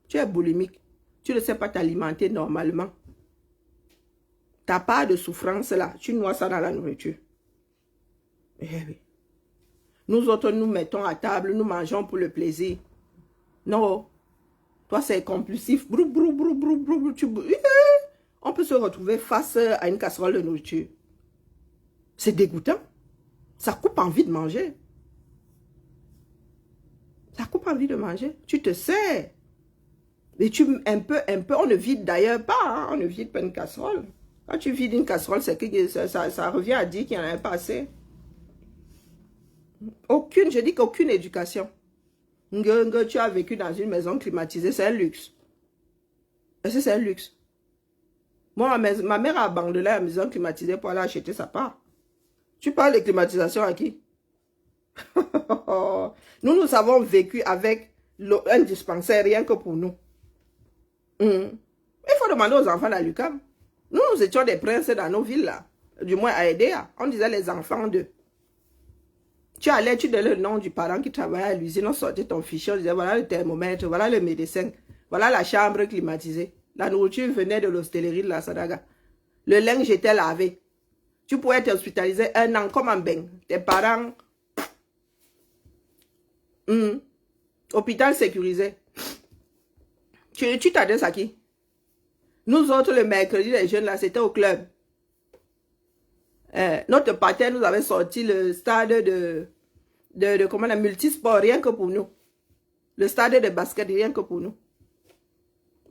Tu es boulimique. Tu ne sais pas t'alimenter normalement. Ta part de souffrance là, tu noies ça dans la nourriture. Eh oui. Nous autres, nous mettons à table, nous mangeons pour le plaisir. Non. Toi, c'est compulsif. Brou, brou, brou, brou, brou, on peut se retrouver face à une casserole de nourriture. C'est dégoûtant. Ça coupe envie de manger. Ça coupe envie de manger. Tu te sers. Et un peu, on ne vide d'ailleurs pas. Hein, on ne vide pas une casserole. Quand tu vides une casserole, c'est que ça revient à dire qu'il n'y en avait pas assez. Je dis qu'aucune éducation. Tu as vécu dans une maison climatisée, c'est un luxe. Est-ce que c'est un luxe? Moi, ma mère a abandonné la maison climatisée pour aller acheter sa part. Tu parles de climatisation à qui? Nous avons vécu avec un dispensaire rien que pour nous. Il faut demander aux enfants de l'UQAM. Nous étions des princes dans nos villes là. Du moins à Edea. On disait les enfants d'eux. Tu allais, tu donnais le nom du parent qui travaillait à l'usine, on sortait ton fichier, on disait voilà le thermomètre, voilà le médecin, voilà la chambre climatisée. La nourriture venait de l'hostellerie de la Sadaga. Le linge était lavé. Tu pouvais être hospitalisé 1 an comme en bain. Tes parents... Hôpital sécurisé. Tu t'adresses à qui? Nous autres, le mercredi, les jeunes là, c'était au club. Notre pater nous avait sorti le stade de comment la multisport, rien que pour nous. Le stade de basket, rien que pour nous.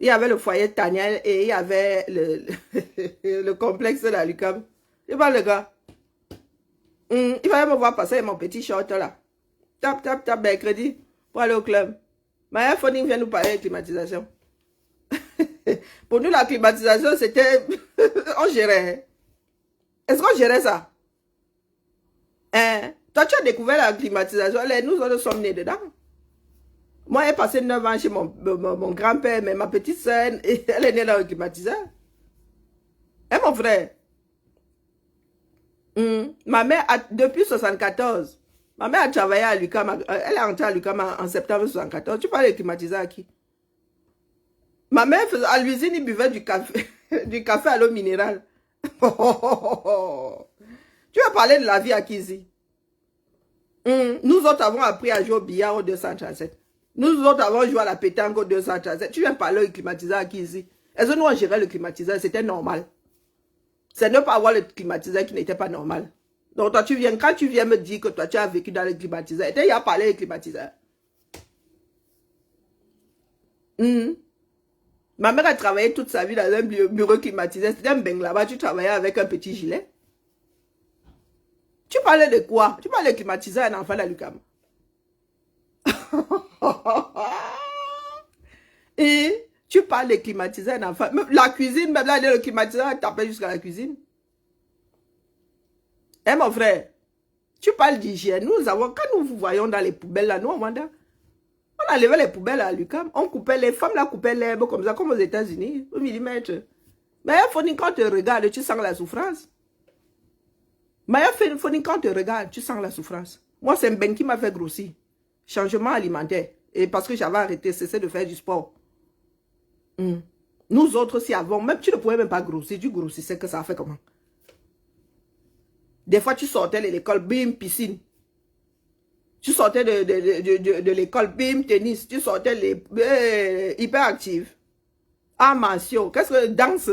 Il y avait le foyer de Taniel et il y avait le complexe de la Lucam. Tu vois le gars? Il fallait me voir passer mon petit short là. Tap, mercredi pour aller au club. Maya Foning vient nous parler de climatisation. Pour nous, la climatisation, c'était... on gérait. Est-ce qu'on gérait ça? Toi, tu as découvert la climatisation. Nous autres sommes nés dedans. Moi, j'ai passé 9 ans chez mon grand-père, mais ma petite soeur, elle est née dans le climatiseur. Et mon frère? Ma mère, depuis 1974, ma mère a travaillé à l'UQAM. Elle est entrée à l'UQAM en septembre 1974. Tu parles de climatiseur à qui? Ma mère, à l'usine, il buvait du café, du café à l'eau minérale. Tu vas parler de la vie à qui ici? Nous autres avons appris à jouer au billard au 237. Nous autres avons joué à la pétanque au 237. Tu viens parler du climatiseur à qui ici? Est-ce que nous on gérait le climatiseur? C'était normal. C'est ne pas avoir le climatiseur qui n'était pas normal. Donc toi, quand tu viens me dire que toi tu as vécu dans le climatiseur, il a parlé du climatiseur. Ma mère a travaillé toute sa vie dans un bureau climatisé. C'était un beng là-bas. Tu travaillais avec un petit gilet. Tu parlais de quoi? Tu parlais de climatiser un enfant à l'UQAM. Et tu parles de climatiser un enfant. La cuisine, même là, le climatiseur a tapé jusqu'à la cuisine. Eh mon frère, tu parles d'hygiène. Quand nous vous voyons dans les poubelles là, nous on enlevait les poubelles à l'UQAM. On coupait, les femmes là coupaient l'herbe comme ça, comme aux États-Unis, au millimètre. Mais quand tu regardes, tu sens la souffrance. Mais quand tu regardes, tu sens la souffrance. Moi, c'est un ben qui m'a fait grossir. Changement alimentaire. Et parce que j'avais cessé de faire du sport. Nous autres, si avant, même tu ne pouvais même pas grossir, tu grossissais, que ça a fait comment? Des fois, tu sortais de l'école, bim, piscine. Tu sortais de l'école, bim, tennis. Tu sortais hyperactive. Ah, mention. Qu'est-ce que danse?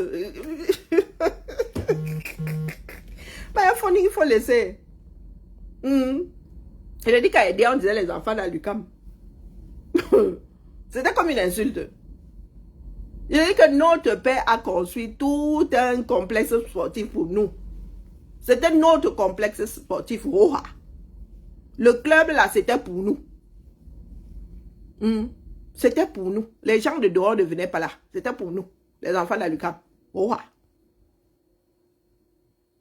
Mais il faut laisser. Il a dit qu'à aider, on disait les enfants dans l'UQAM. C'était comme une insulte. Il a dit que notre père a construit tout un complexe sportif pour nous. C'était notre complexe sportif. Le club là, c'était pour nous. C'était pour nous. Les gens de dehors ne venaient pas là. C'était pour nous. Les enfants de l'UQAM.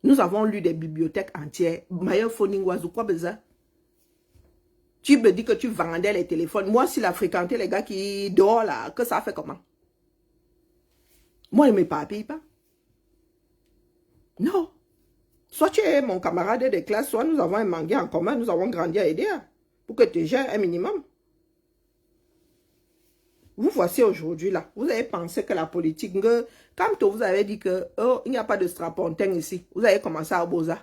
Nous avons lu des bibliothèques entières. Meilleur phoning oiseau, quoi besoin? Tu me dis que tu vendais les téléphones. Moi, s'il a fréquenté les gars qui dehors là, que ça fait comment? Moi, je ne m'éparpille pas. Non. Soit tu es mon camarade de classe, soit nous avons un manga en commun, nous avons grandi à aider pour que tu gères un minimum. Vous voici aujourd'hui là. Vous avez pensé que la politique, quand vous avez dit que oh, il n'y a pas de strapontin ici, vous avez commencé à Boza.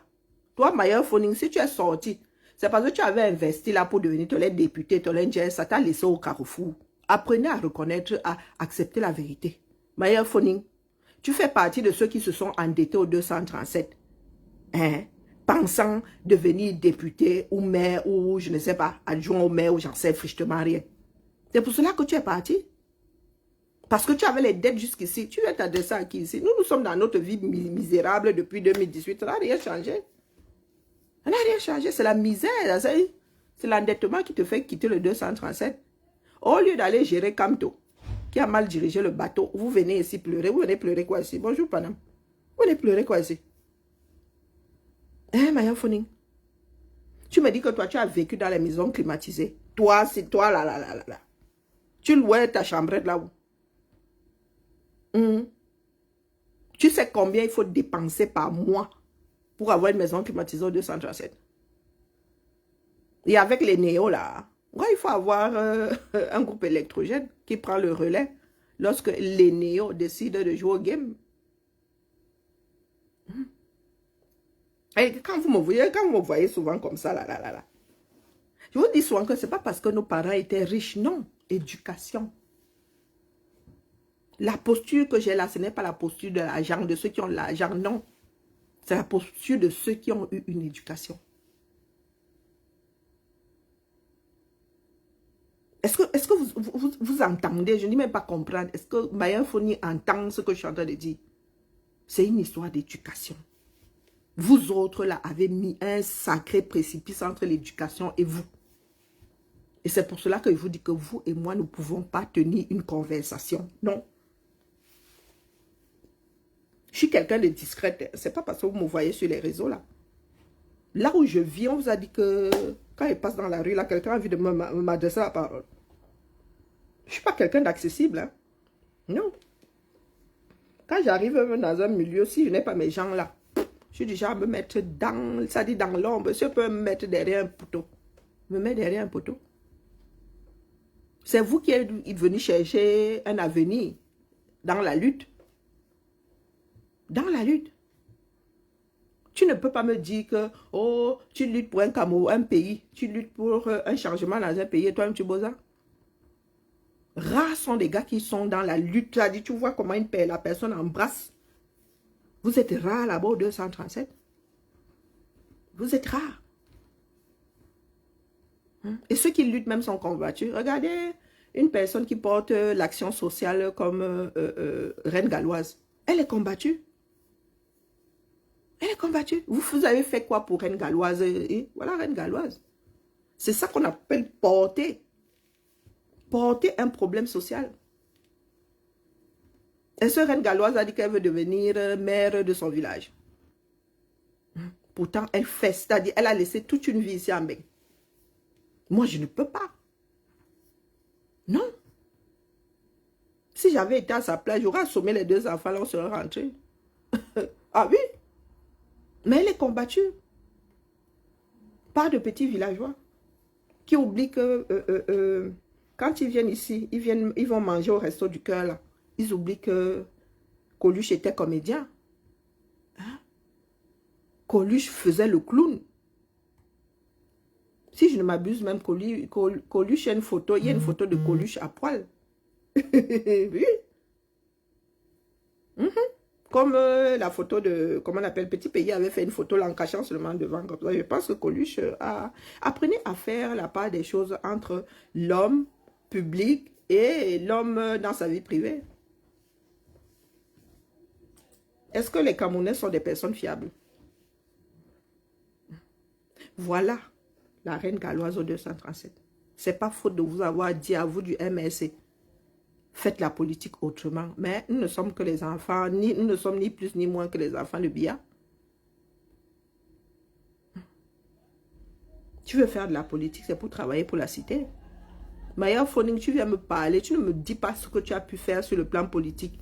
Toi, Maya Phoning, si tu es sorti, c'est parce que tu avais investi là pour devenir député, ça t'a laissé au carrefour. Apprenez à reconnaître, à accepter la vérité. Maya Phoning, tu fais partie de ceux qui se sont endettés au 237. Hein? Pensant devenir député ou maire ou je ne sais pas, adjoint au maire ou j'en sais frichtement rien. C'est pour cela que tu es parti. Parce que tu avais les dettes jusqu'ici. Tu viens t'adresser à qui ici? Nous sommes dans notre vie misérable depuis 2018. Ça n'a rien changé. Ça n'a rien changé. C'est la misère. C'est l'endettement qui te fait quitter le 237. Au lieu d'aller gérer Kamto, qui a mal dirigé le bateau, vous venez ici pleurer. Vous venez pleurer quoi ici? Bonjour, Panam. Vous venez pleurer quoi ici? Hein, Maya Phoning? Tu me dis que toi, tu as vécu dans les maisons climatisées. Toi, c'est toi, là. Tu louais ta chambrette là-haut. Tu sais combien il faut dépenser par mois pour avoir une maison climatisée au 237. Et avec les néos là, il faut avoir un groupe électrogène qui prend le relais lorsque les néos décident de jouer au game. Et quand vous me voyez souvent comme ça, là. Je vous dis souvent que ce n'est pas parce que nos parents étaient riches, non. Éducation. La posture que j'ai là, ce n'est pas la posture de l'argent, de ceux qui ont l'argent, non. C'est la posture de ceux qui ont eu une éducation. Est-ce que vous entendez? Je ne dis même pas comprendre. Est-ce que Maya Phoning entend ce que je suis en train de dire? C'est une histoire d'éducation. Vous autres, là, avez mis un sacré précipice entre l'éducation et vous. Et c'est pour cela que je vous dis que vous et moi, nous ne pouvons pas tenir une conversation. Non. Je suis quelqu'un de discret. Ce n'est pas parce que vous me voyez sur les réseaux, là. Là où je vis, on vous a dit que quand il passe dans la rue, là, quelqu'un a envie de m'adresser la parole. Je ne suis pas quelqu'un d'accessible. Hein. Non. Quand j'arrive dans un milieu, si je n'ai pas mes gens là, je suis déjà à me mettre dans, ça dit dans l'ombre. Si je peux me mettre derrière un poteau, me mettre derrière un poteau. C'est vous qui êtes venu chercher un avenir dans la lutte. Dans la lutte. Tu ne peux pas me dire que, oh, tu luttes pour un pays, tu luttes pour un changement dans un pays et toi-même tu bosses. Rares sont des gars qui sont dans la lutte. Tu as dit, tu vois comment la personne embrasse. Vous êtes rares là-bas au 237. Vous êtes rares. Et ceux qui luttent même sont combattus. Regardez une personne qui porte l'action sociale comme Reine Galloise. Elle est combattue. Elle est combattue. Vous avez fait quoi pour Reine Galloise? Voilà Reine Galloise. C'est ça qu'on appelle porter. Porter un problème social. Et ce Reine Galloise a dit qu'elle veut devenir maire de son village. Pourtant, elle fait, c'est-à-dire elle a laissé toute une vie ici en Mbeng. Moi, je ne peux pas. Non. Si j'avais été à sa place, j'aurais assommé les deux enfants, là, on serait rentrés. Ah oui. Mais elle est combattue par de petits villageois qui oublient que quand ils viennent ici, ils vont manger au resto du cœur, là. Ils oublient que Coluche était comédien. Hein? Coluche faisait le clown. Si je ne m'abuse, même Coluche, il y a une photo de Coluche à poil. Oui. Comme la photo de, comment on appelle, Petit Pays avait fait une photo là en cachant seulement devant. Comme ça. Je pense que Coluche apprenait à faire la part des choses entre l'homme public et l'homme dans sa vie privée. Est-ce que les Camerounais sont des personnes fiables? Voilà la Reine Galloise au 237. Ce n'est pas faute de vous avoir dit à vous du MRC. Faites la politique autrement. Mais nous ne sommes que les enfants, nous ne sommes ni plus ni moins que les enfants de Biya. Tu veux faire de la politique, c'est pour travailler pour la cité. Maya Phoning, tu viens me parler, tu ne me dis pas ce que tu as pu faire sur le plan politique.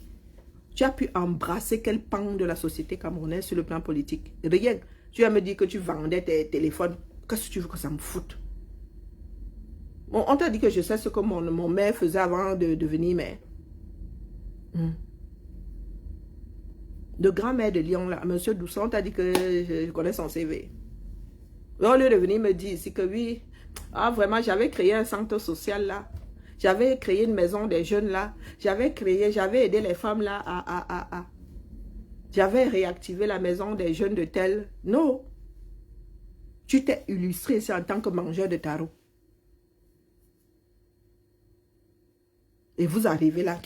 Tu as pu embrasser quel pan de la société camerounaise sur le plan politique? Rien. Tu vas me dire que tu vendais tes téléphones. Qu'est-ce que tu veux que ça me foute? Bon, on t'a dit que je sais ce que mon mère faisait avant de devenir mère. Le grand-mère de Lyon, là, M. Doucet, on t'a dit que je connais son CV. Au lieu de venir me dire ici que oui, ah vraiment, j'avais créé un centre social là. J'avais créé une maison des jeunes là. J'avais aidé les femmes là J'avais réactivé la maison des jeunes de tel. Non. Tu t'es illustré ici en tant que mangeur de tarot. Et vous arrivez là.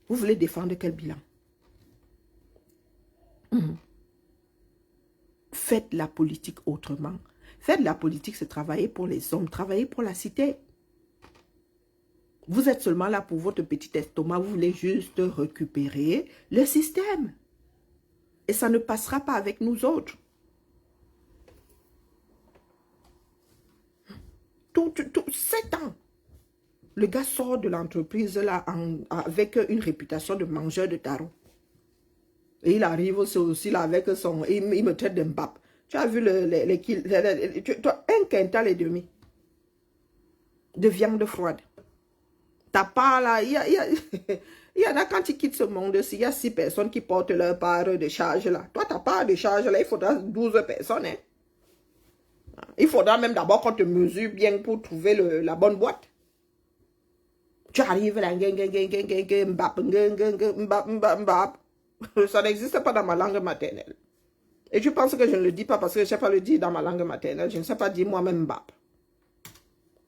Vous voulez défendre quel bilan? Faites la politique autrement. Faites la politique, c'est travailler pour les hommes, travailler pour la cité. Vous êtes seulement là pour votre petit estomac, vous voulez juste récupérer le système. Et ça ne passera pas avec nous autres. Tout 7 ans. Le gars sort de l'entreprise là avec une réputation de mangeur de tarot. Et il arrive aussi là avec son... Il me traite de mbap. Tu as vu un quintal et demi de viande froide. Ta part là, il y en a quand ils quittent ce monde-ci, il y a 6 personnes qui portent leur part de charge là. Toi, ta part de charge là, il faudra 12 personnes. Hein? Il faudra même d'abord qu'on te mesure bien pour trouver la bonne boîte. Tu arrives là, mbap. Ça n'existe pas dans ma langue maternelle. Et tu penses que je ne le dis pas parce que je ne sais pas le dire dans ma langue maternelle. Je ne sais pas dire moi-même mbap.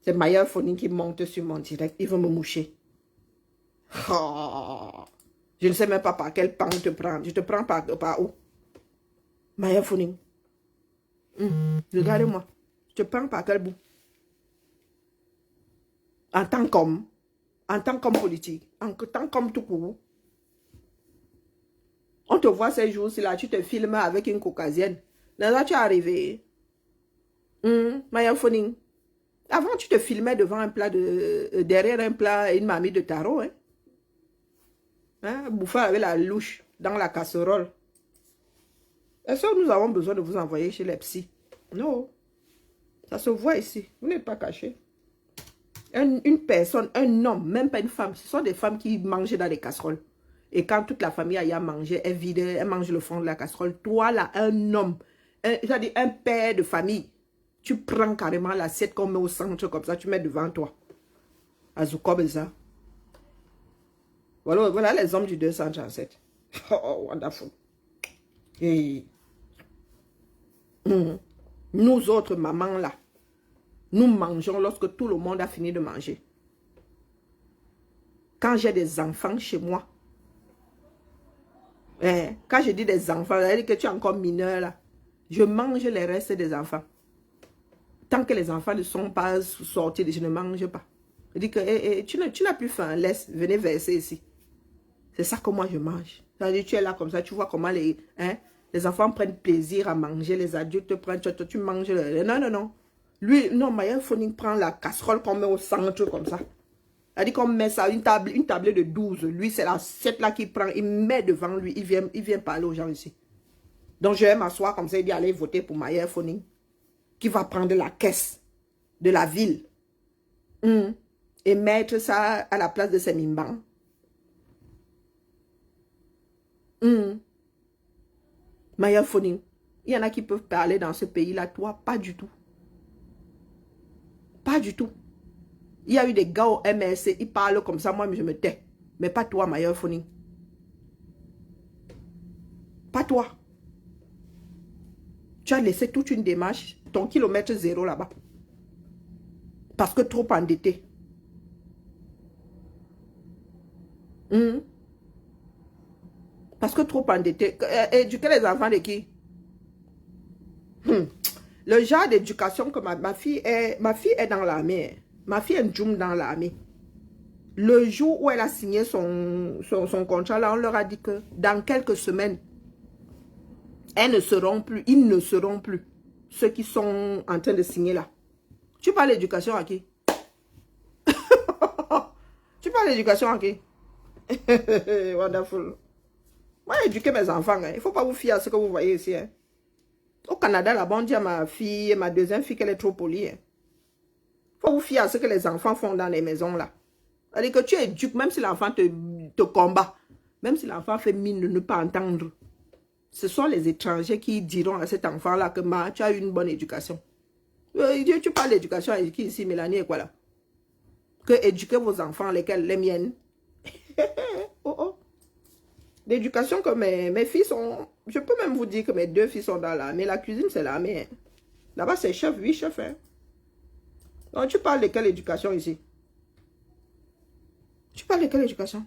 C'est Maya Phoning qui monte sur mon direct. Il veut me moucher. Oh, je ne sais même pas par quel pan te prendre. Je te prends par où? Maya Phoning. Regardez-moi. Je te prends par quel bout? En tant qu'homme politique, en tant qu'homme tout court. On te voit ces jours-ci là, tu te filmes avec une caucasienne. Là, tu es arrivé. Maya Phoning. Avant, tu te filmais devant un plat derrière un plat, une mamie de tarot. Bouffer avec la louche dans la casserole. Est-ce que nous avons besoin de vous envoyer chez les psys? Non. Ça se voit ici. Vous n'êtes pas caché. Une personne, un homme, même pas une femme. Ce sont des femmes qui mangent dans des casseroles. Et quand toute la famille a mangé, elle vide, elle mange le fond de la casserole. Toi là, un homme, c'est-à-dire un père de famille, tu prends carrément l'assiette qu'on met au centre comme ça, tu mets devant toi. Azukob ça. Voilà les hommes du 237. Oh, wonderful. Et nous autres mamans là, nous mangeons lorsque tout le monde a fini de manger. Quand j'ai des enfants chez moi, quand je dis des enfants, ça veut dire que tu es encore mineur là. Je mange les restes des enfants. Tant que les enfants ne sont pas sortis, je ne mange pas. Je dis que tu n'as plus faim, laisse, venez verser ici. C'est ça que moi je mange. C'est-à-dire tu es là comme ça, tu vois comment les enfants prennent plaisir à manger, les adultes prennent, tu manges. Non. Lui, non, Maya Phoning prend la casserole qu'on met au centre comme ça. C'est-à-dire qu'on met ça, une table de 12. Lui, c'est l'assiette là qu'il prend, il met devant lui, il vient parler aux gens ici. Donc je vais m'asseoir comme ça, il dit allez voter pour Maya Phoning, qui va prendre la caisse de la ville et mettre ça à la place de ses mimbans. Maya Phoning, il y en a qui peuvent parler dans ce pays-là, toi, pas du tout. Pas du tout. Il y a eu des gars au MRC, ils parlent comme ça, moi je me tais. Mais pas toi, Maya Phoning. Pas toi. Tu as laissé toute une démarche, ton kilomètre zéro là-bas. Parce que trop endetté. Parce que trop endetté. Éduquer les enfants de qui? Le genre d'éducation que ma fille est dans l'armée. Ma fille est une djoum dans l'armée. Le jour où elle a signé son contrat, là, on leur a dit que dans quelques semaines, ils ne seront plus ceux qui sont en train de signer là. Tu parles d'éducation à qui? Tu parles d'éducation à qui? Wonderful. Moi, j'ai éduqué mes enfants. Hein. Il ne faut pas vous fier à ce que vous voyez ici. Hein. Au Canada, là-bas, on dit à ma fille, ma deuxième fille, qu'elle est trop polie. Il faut vous fier à ce que les enfants font dans les maisons, là. C'est-à-dire que tu éduques, même si l'enfant te combat, même si l'enfant fait mine de ne pas entendre, ce sont les étrangers qui diront à cet enfant-là que tu as eu une bonne éducation. Tu parles d'éducation ici, Mélanie, et quoi là? Que éduquer vos enfants, lesquels? Les miennes. Oh, oh. L'éducation que mes filles sont... Je peux même vous dire que mes 2 filles sont dans l'armée. La cuisine, c'est l'armée. Hein. Là-bas, c'est chef, 8 chefs. Hein. Donc, tu parles de quelle éducation ici? Tu parles de quelle éducation?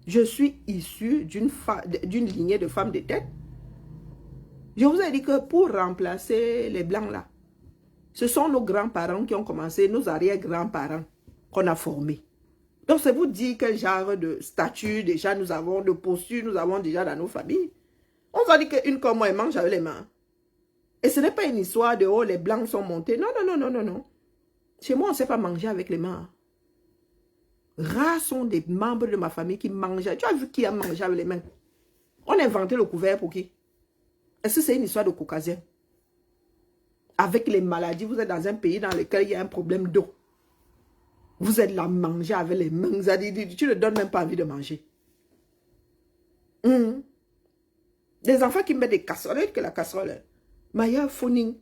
Je suis issue d'une lignée de femmes de tête. Je vous ai dit que pour remplacer les blancs là, ce sont nos grands-parents qui ont commencé, nos arrière-grands-parents qu'on a formés. Donc, c'est vous dire quel genre de statut déjà nous avons, de posture nous avons déjà dans nos familles. On va dire qu'une comme moi, elle mange avec les mains. Et ce n'est pas une histoire de « oh, les blancs sont montés ». Non, non, non, non, non, non. Chez moi, on ne sait pas manger avec les mains. Rares sont des membres de ma famille qui mangent. Tu as vu qui a mangé avec les mains? On a inventé le couvert pour qui? Est-ce que c'est une histoire de caucasien? Avec les maladies, vous êtes dans un pays dans lequel il y a un problème d'eau. Vous êtes là à manger avec les mains. Tu ne donnes même pas envie de manger. Des enfants qui mettent des casseroles, que la casserole, Maya Phoning.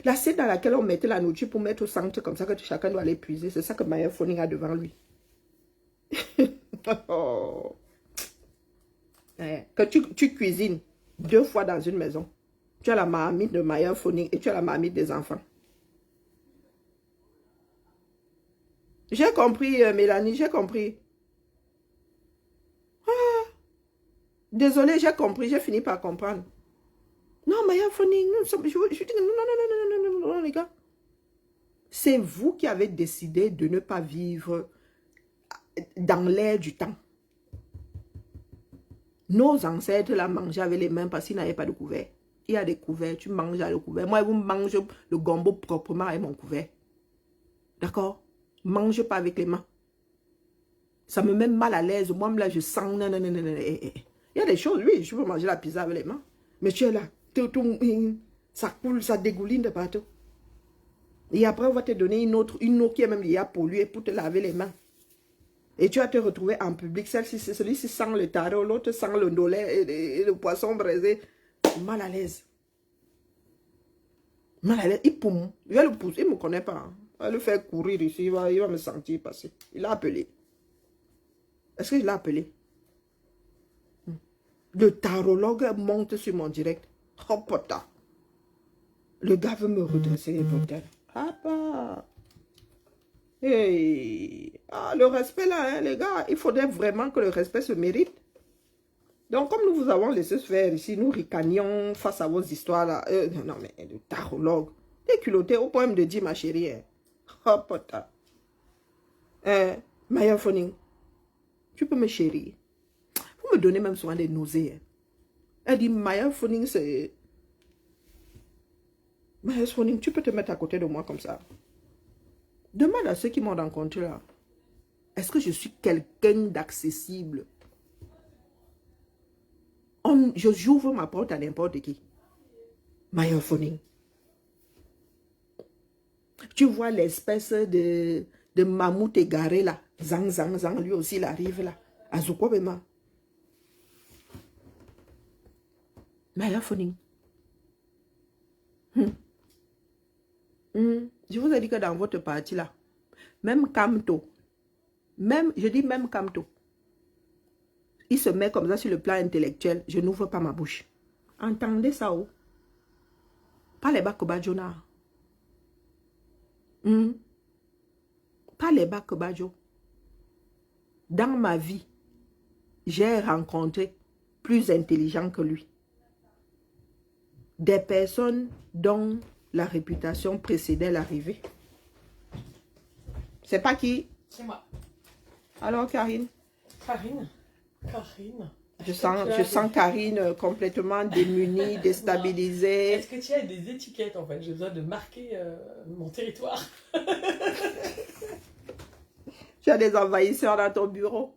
L'assiette dans laquelle on mettait la nourriture pour mettre au centre comme ça que chacun doit aller puiser, c'est ça que Maya Phoning a devant lui. Oh. Que tu cuisines 2 fois dans une maison. Tu as la marmite de Maya Phoning et tu as la marmite des enfants. J'ai compris, Mélanie, j'ai compris. Ah, désolée, j'ai compris, j'ai fini par comprendre. Non, Maya Phoning, je dis non, les gars. C'est vous qui avez décidé de ne pas vivre dans l'air du temps. Nos ancêtres là mangeaient avec les mains parce qu'ils n'avaient pas de couvert. Il y a des couverts, tu manges avec le couvert. Moi, vous mangez le gombo proprement avec mon couvert. D'accord? Mange pas avec les mains. Ça me met mal à l'aise. Moi, là, je sens... Non. Il y a des choses, oui, je peux manger la pizza avec les mains. Mais tu es là. Ça coule, ça dégouline de partout. Et après, on va te donner une eau qui est même liée à polluer pour te laver les mains. Et tu vas te retrouver en public. Celui-ci sent le taro, l'autre sent le dolé et le poisson braisé. Mal à l'aise. Mal à l'aise. Il va le pousser, il ne me connaît pas. Hein. Il va le faire courir ici, il va me sentir passer. Il l'a appelé. Est-ce qu'il l'a appelé? Le tarologue monte sur mon direct. Oh, pota. Le gars veut me redresser les bretelles. Ah, bah. Hey. Ah, le respect là, hein, les gars. Il faudrait vraiment que le respect se mérite. Donc, comme nous vous avons laissé se faire ici, nous ricanions face à vos histoires là. Non, mais le tarologue. T'es culotté au point de dire, ma chérie. Hein. Oh, pota. Maya Phoning, tu peux me chérir. Vous me donnez même souvent des nausées. Hein. Elle dit, Maya Phoning, c'est... Maya Phoning, tu peux te mettre à côté de moi comme ça. Demande à ceux qui m'ont rencontré là. Est-ce que je suis quelqu'un d'accessible? J'ouvre ma porte à n'importe qui. Maya Phoning. Tu vois l'espèce de mammouth égaré là. Zang, lui aussi il arrive là. Azuko Bema. Maya Phoning. Je vous ai dit que dans votre partie là, même Kamto, je dis même Kamto, il se met comme ça sur le plan intellectuel, je n'ouvre pas ma bouche. Entendez ça où? Pas les Bakobadjona. Pas les Bakobadjo. Dans ma vie, j'ai rencontré plus intelligents que lui. Des personnes dont la réputation précédait l'arrivée. C'est pas qui? C'est moi. Alors, Karine? Karine. Je sens Karine complètement démunie, déstabilisée. Est-ce que tu as des étiquettes en fait? J'ai besoin de marquer mon territoire. Tu as des envahisseurs dans ton bureau.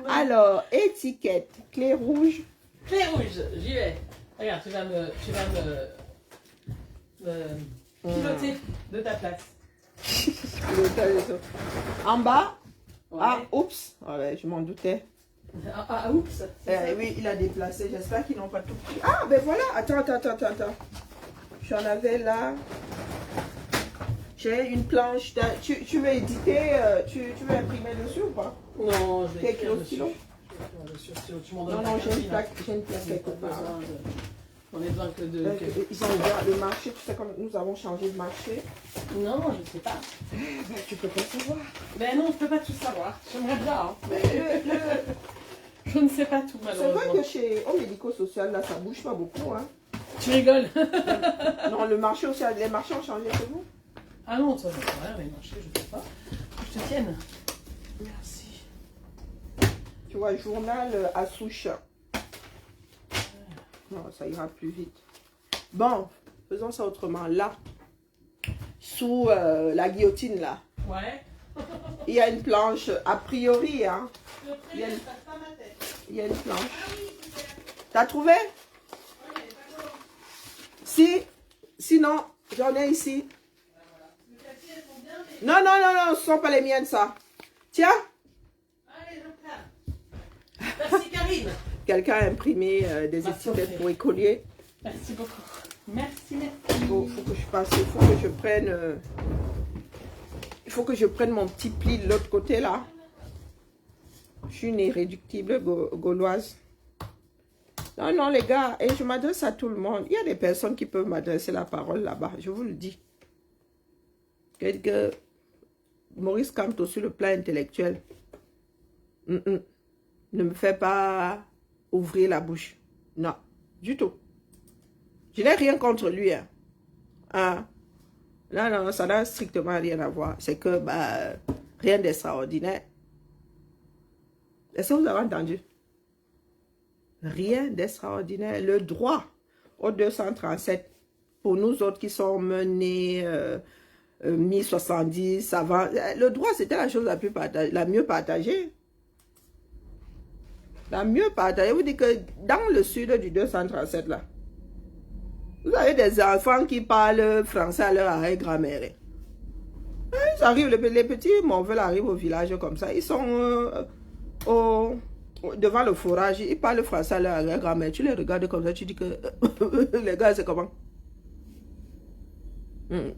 Alors, étiquette, clé rouge. Clé rouge, j'y vais. Regarde, tu vas me piloter de ta place. En bas. Ouais. Ah, oups. Ah ouais, je m'en doutais. Oups. Oui, il a déplacé. J'espère qu'ils n'ont pas tout pris. Ah, ben voilà. Attends. J'en avais là. J'ai une planche. Tu veux éditer, tu veux imprimer dessus ou pas? Non, je vais T'as écrire écrit au dessus. stylo? Tu m'en donnes Non, ta j'ai une copie, plaque. là. J'ai une plaque quelque part. On est besoin que de... Ils ont ouvert le marché. Tu sais comme nous avons changé de marché. Non, je ne sais pas. Ben, tu peux pas savoir. Ben non, je peux pas tout savoir. J'aimerais bien. Hein. Mais je ne sais pas tout, C'est malheureusement. vrai que chez au médico-social, là, ça bouge pas beaucoup. Hein. Tu rigoles. Non, le marché aussi, les marchés ont changé chez vous. Ah non, ça ne sais rien, les marchés, je ne sais pas. Je te tienne. Merci. Tu vois, journal à souche. Non, ça ira plus vite. Bon, faisons ça autrement. Là, sous la guillotine, là, Ouais. il y a une planche, a priori, hein. Le Il y a prix, une- ça passe pas ma tête. Il y a une planche. T'as trouvé? Si, sinon, j'en ai ici. Non, ce ne sont pas les miennes, ça. Tiens, Allez, je prends. Merci, Karine. quelqu'un a imprimé des Merci, étiquettes Sophie. pour écoliers. Merci beaucoup. Merci. Faut que je passe, il faut que je prenne... il faut que je prenne mon petit pli de l'autre côté, là. Je suis une irréductible gauloise. Non, les gars, et je m'adresse à tout le monde. Il y a des personnes qui peuvent m'adresser la parole là-bas, je vous le dis. Que Maurice Kamto sur le plan intellectuel. Ne me fait pas ouvrir la bouche. Non, du tout. Je n'ai rien contre lui. Hein. Hein? Non, ça n'a strictement rien à voir. C'est que, rien d'extraordinaire. Est-ce que vous avez entendu? Rien d'extraordinaire. Le droit au 237, pour nous autres qui sommes nés 1070, avant, le droit, c'était la chose la mieux partagée. La mieux partagée. Vous dites que dans le sud du 237, là, vous avez des enfants qui parlent français à leur arrière-grand-mère. Ils arrivent, les petits Monvel arrivent au village comme ça. Ils sont devant le forage. Ils parlent français à leur arrière-grand-mère. Tu les regardes comme ça, tu dis que les gars, c'est comment?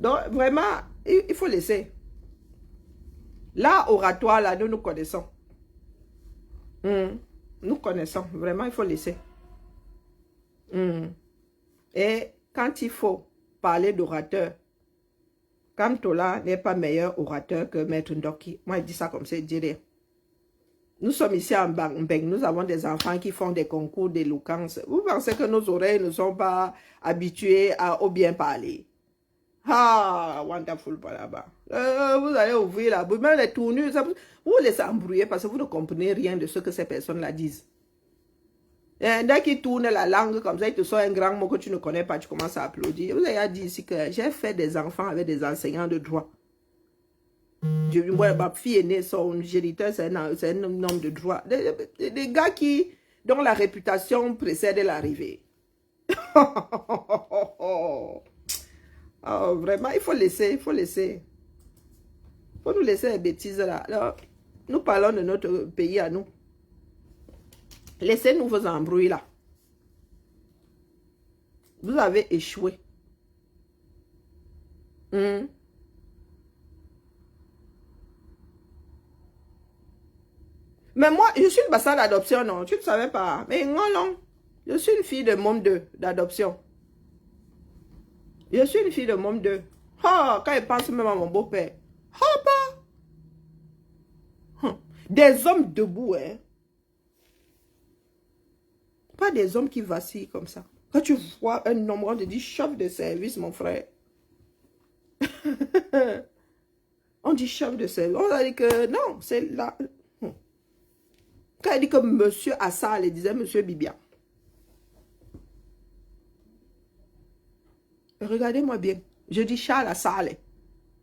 Donc, vraiment, il faut laisser. Là, oratoire, là, nous connaissons. Nous connaissons. Vraiment, il faut laisser. Et quand il faut parler d'orateur, Kamtola n'est pas meilleur orateur que Maître Ndoki. Moi, je dis ça comme ça, je dirais. Nous sommes ici en Bang, nous avons des enfants qui font des concours d'éloquence. Vous pensez que nos oreilles ne sont pas habituées au bien parler? Ah, wonderful, là-bas. Vous allez ouvrir la bouche, même les tournures, vous les embrouillez parce que vous ne comprenez rien de ce que ces personnes-là disent. Et dès qu'ils tournent la langue comme ça, ils te sortent un grand mot que tu ne connais pas, tu commences à applaudir. Vous avez dit ici que j'ai fait des enfants avec des enseignants de droit. Ma fille aînée, son géniteur, c'est un homme de droit. Des gars dont la réputation précède l'arrivée. Oh, vraiment, il faut laisser, il faut laisser. Il faut nous laisser les bêtises là. Alors, nous parlons de notre pays à nous. Laissez-nous vos embrouilles là. Vous avez échoué. Mais moi, je suis une bassade d'adoption, non? Tu ne savais pas. Mais non. Je suis une fille de Mom 2 d'adoption. Je suis une fille de Mom 2. Oh, quand il pense même à mon beau-père. Oh, pas. Des hommes debout, hein. Pas des hommes qui vacillent comme ça. Quand tu vois un homme, on te dit chef de service, mon frère. On dit chef de service. On a dit que non, c'est là. Quand il dit que monsieur Assal, il disait monsieur Bibia. Regardez-moi bien. Je dis Charles Assal.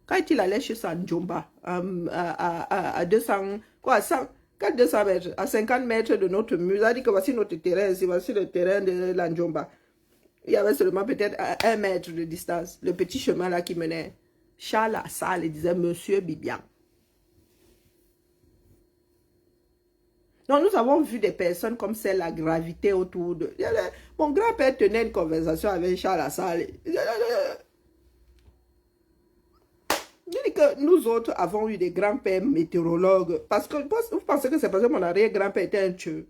Quand il allait chez sa Njomba, à 200, quoi, à 100, 200 mètres, à 50 mètres de notre mur, il a dit que voici notre terrain, voici le terrain de la Njomba. Il y avait seulement peut-être 1 mètre de distance. Le petit chemin là qui menait. Charles à salle et disait, Monsieur Bibian. Non, nous avons vu des personnes comme celle, la gravité autour de... Mon grand-père tenait une conversation avec Charles Lassalle. Il dit que nous autres avons eu des grands-pères météorologues. Parce que vous pensez que c'est parce que mon arrière-grand-père était un tueur.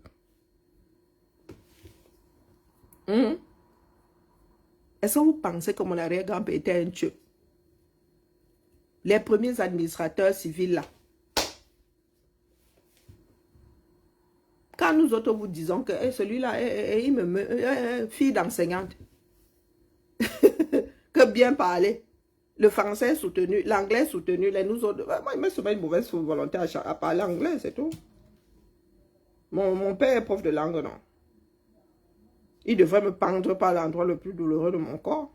Est-ce que vous pensez que mon arrière-grand-père était un tueur? Les premiers administrateurs civils là. Quand nous autres vous disons que celui-là, il me fille d'enseignante. Que bien parler. Le français soutenu, l'anglais soutenu, nous autres. Moi, il me semble une mauvaise volonté à parler anglais, c'est tout. Mon père est prof de langue, non. Il devrait me pendre par l'endroit le plus douloureux de mon corps.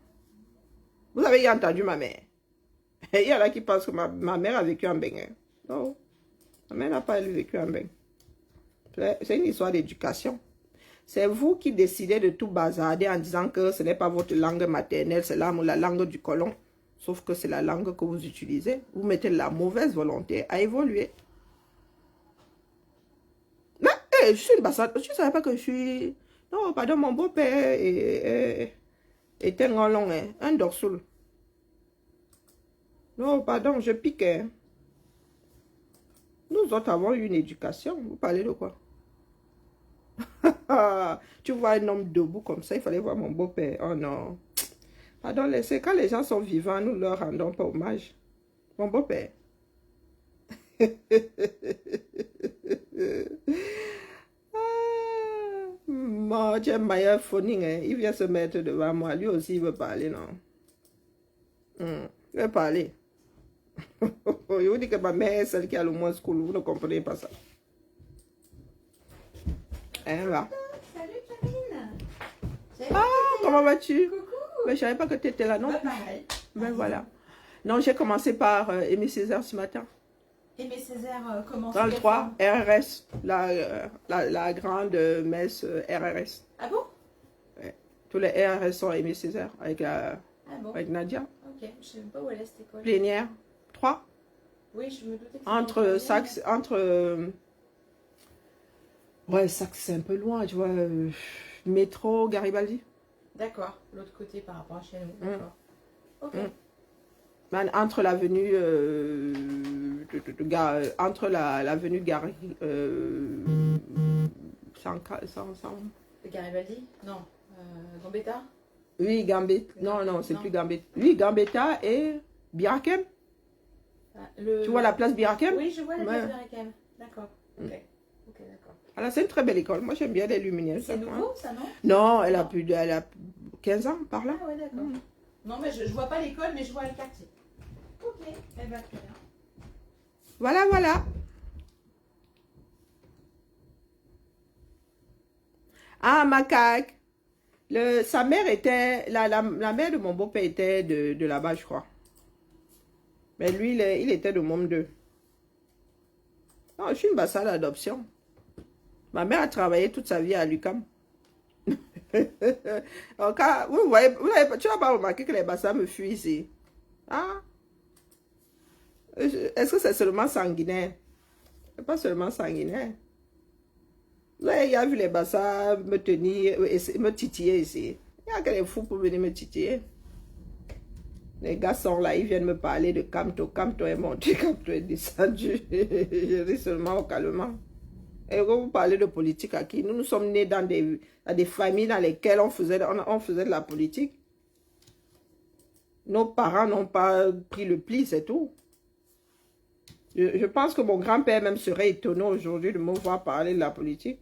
Vous avez entendu ma mère. Il y en a qui pensent que ma mère a vécu en Bénin. Non, ma mère n'a pas vécu en Bénin. C'est une histoire d'éducation. C'est vous qui décidez de tout bazarder en disant que ce n'est pas votre langue maternelle, c'est la langue du colon. Sauf que c'est la langue que vous utilisez. Vous mettez la mauvaise volonté à évoluer. Mais je suis une bassade. Je ne savais pas que je suis... Non, pardon, mon beau-père était un long, un dorsoul. Non, pardon, je pique. Nous autres avons eu une éducation. Vous parlez de quoi? Tu vois un homme debout comme ça, il fallait voir mon beau-père. Oh non. Pardon, laissez. Quand les gens sont vivants, nous leur rendons pas hommage. Mon beau-père. Mon Dieu, Maya Phoning, il vient se mettre devant moi. Lui aussi, il veut parler, non? Il veut parler. Je vous dis que ma mère est celle qui a le moins school. Vous ne comprenez pas ça. Hein, va. Salut Karine. Ah, comment vas-tu? Coucou. Mais je ne savais pas que tu étais là, non? Pareil. Ben voilà. Non, j'ai commencé par Aimé Césaire ce matin. Aimé Césaire, comment Dans le 3, RRS. La grande messe RRS. Ah bon? Ouais. Tous les RRS sont Aimé Césaire avec, bon? avec Nadia. Ok, je ne sais même pas où elle est cette école. Plénière. 3. Oui, je me doutais que Entre Saxe, ouais, Saxe, c'est un peu loin, tu vois. Métro, Garibaldi. D'accord, l'autre côté par rapport à chez nous. D'accord. Ok. Ben, entre l'avenue entre l'avenue Gary Garibaldi? Non. Gambetta? Oui, Gambetta. Non, c'est plus Gambetta. Oui, Gambetta et Birakem. Tu vois la place Birakem? Oui, je vois la place Birakem. D'accord. Ok. Ok, d'accord. Alors, c'est une très belle école. Moi, j'aime bien les lumières. C'est nouveau, ça, non? Non, elle a 15 ans par là. Ah, ouais, d'accord. Non, mais je vois pas l'école, mais je vois le quartier. Ok, eh ben, très bien. Voilà, voilà. Ah, macaque. Sa mère était... La mère de mon beau-père était de là-bas, je crois. Mais lui, il était de Mom 2. Non, je suis une bassale d'adoption. Ma mère a travaillé toute sa vie à l'UQAM. Vous voyez, tu n'as pas remarqué que les bassins me fuient ici. Ah? Est-ce que c'est seulement sanguinaire? C'est pas seulement sanguinaire. Vous avez vu les bassins me tenir, me titiller ici. Il y a que les fous pour venir me titiller. Les gars sont là, ils viennent me parler de Camto. Camto est monté, Camto est descendu. Je dis seulement au calmement. Et quand vous parlez de politique à qui? Nous sommes nés dans des familles dans lesquelles on faisait de la politique. Nos parents n'ont pas pris le pli, c'est tout. Je pense que mon grand-père même serait étonné aujourd'hui de me voir parler de la politique.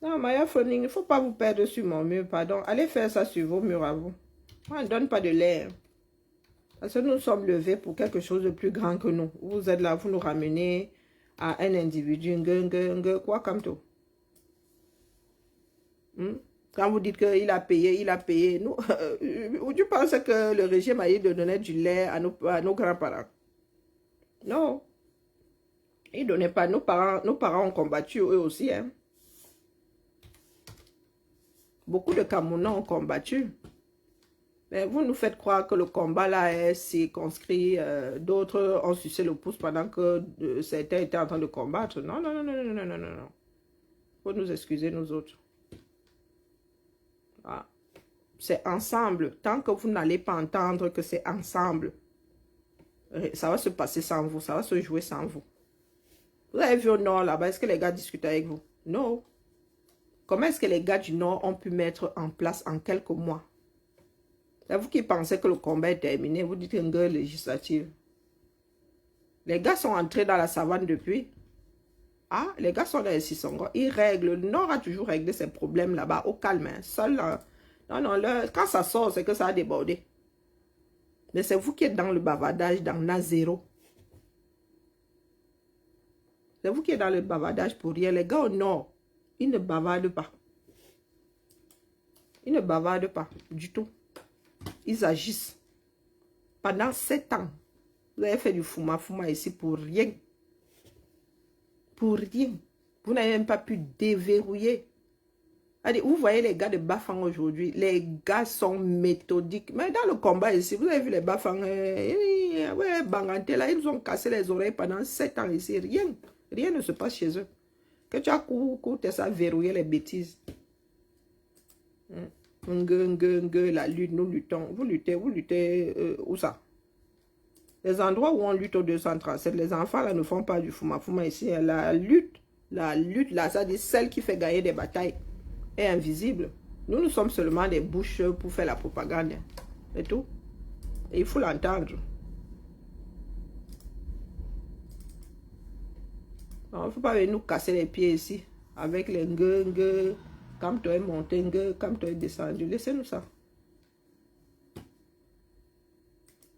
Non, Maya Phoning, il ne faut pas vous perdre sur mon mur, pardon. Allez faire ça sur vos murs à vous. On ne donne pas de l'air. Parce que nous sommes levés pour quelque chose de plus grand que nous. Vous êtes là, vous nous ramenez à un individu, quoi comme tout. Hmm? Quand vous dites qu'il a payé, il a payé. Nous, ou tu penses que le régime a eu de donner du lait à nos grands-parents? Non. Il ne donnait pas. Nos parents ont combattu eux aussi. Hein. Beaucoup de Camerounais ont combattu. Mais vous nous faites croire que le combat là est circonscrit. D'autres ont sucé le pouce pendant que certains étaient en train de combattre. Non, non, non, non, non, non, non, non. Faut nous excuser, nous autres. Ah. C'est ensemble. Tant que vous n'allez pas entendre que c'est ensemble, ça va se passer sans vous. Ça va se jouer sans vous. Vous avez vu au nord là-bas, est-ce que les gars discutent avec vous? Non. Comment est-ce que les gars du nord ont pu mettre en place en quelques mois? C'est vous qui pensez que le combat est terminé. Vous dites une guerre législative. Les gars sont entrés dans la savane depuis. Ah, les gars sont dans les Sissongo. Ils règlent. Le nord a toujours réglé ses problèmes là-bas au calme. Hein. Seul, non, non, quand ça sort, c'est que ça a débordé. Mais c'est vous qui êtes dans le bavardage, dans Nazéro. C'est vous qui êtes dans le bavardage pour rien. Les gars au nord, ils ne bavardent pas. Ils ne bavardent pas du tout. Ils agissent. Pendant 7 ans, vous avez fait du fouma-fouma ici pour rien. Pour rien. Vous n'avez même pas pu déverrouiller. Allez, vous voyez les gars de Bafang aujourd'hui. Les gars sont méthodiques. Mais dans le combat ici, vous avez vu les Bafang. Ouais, Banganté là, ils ont cassé les oreilles pendant 7 ans ici. Rien. Rien ne se passe chez eux. Que tu as couru, ça verrouiller les bêtises. La lutte, nous luttons. Vous luttez où ça? Les endroits où on lutte au 237, les enfants là ne font pas du fouma-fouma ici. La lutte là, ça dit celle qui fait gagner des batailles est invisible. Nous sommes seulement des bouches pour faire la propagande. C'est tout. Et il faut l'entendre. Il ne faut pas venir nous casser les pieds ici. Avec les ngue. Quand tu es monté, quand tu es descendu. Laissez-nous ça.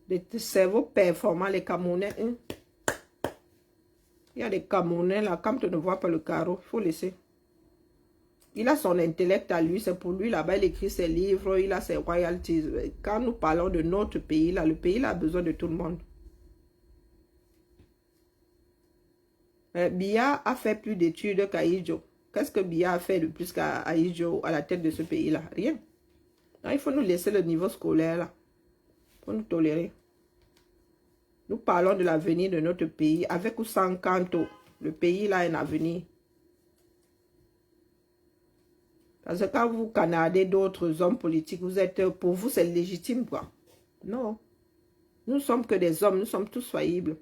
Des cerveaux performants, les Camerounais. Hein? Il y a des Camerounais là, quand tu ne vois pas le carreau, il faut laisser. Il a son intellect à lui, c'est pour lui là-bas, il écrit ses livres, il a ses royalties. Quand nous parlons de notre pays là, le pays là a besoin de tout le monde. Biya a fait plus d'études qu'Aïdjo. Qu'est-ce que Biya a fait de plus qu'Aïdjo à la tête de ce pays-là? Rien. Non, il faut nous laisser le niveau scolaire là. Il faut nous tolérer. Nous parlons de l'avenir de notre pays. Avec ou sans Kanto, le pays là a un avenir. Parce que quand vous canardez d'autres hommes politiques, vous êtes, pour vous c'est légitime quoi. Non. Nous ne sommes que des hommes, nous sommes tous faillibles.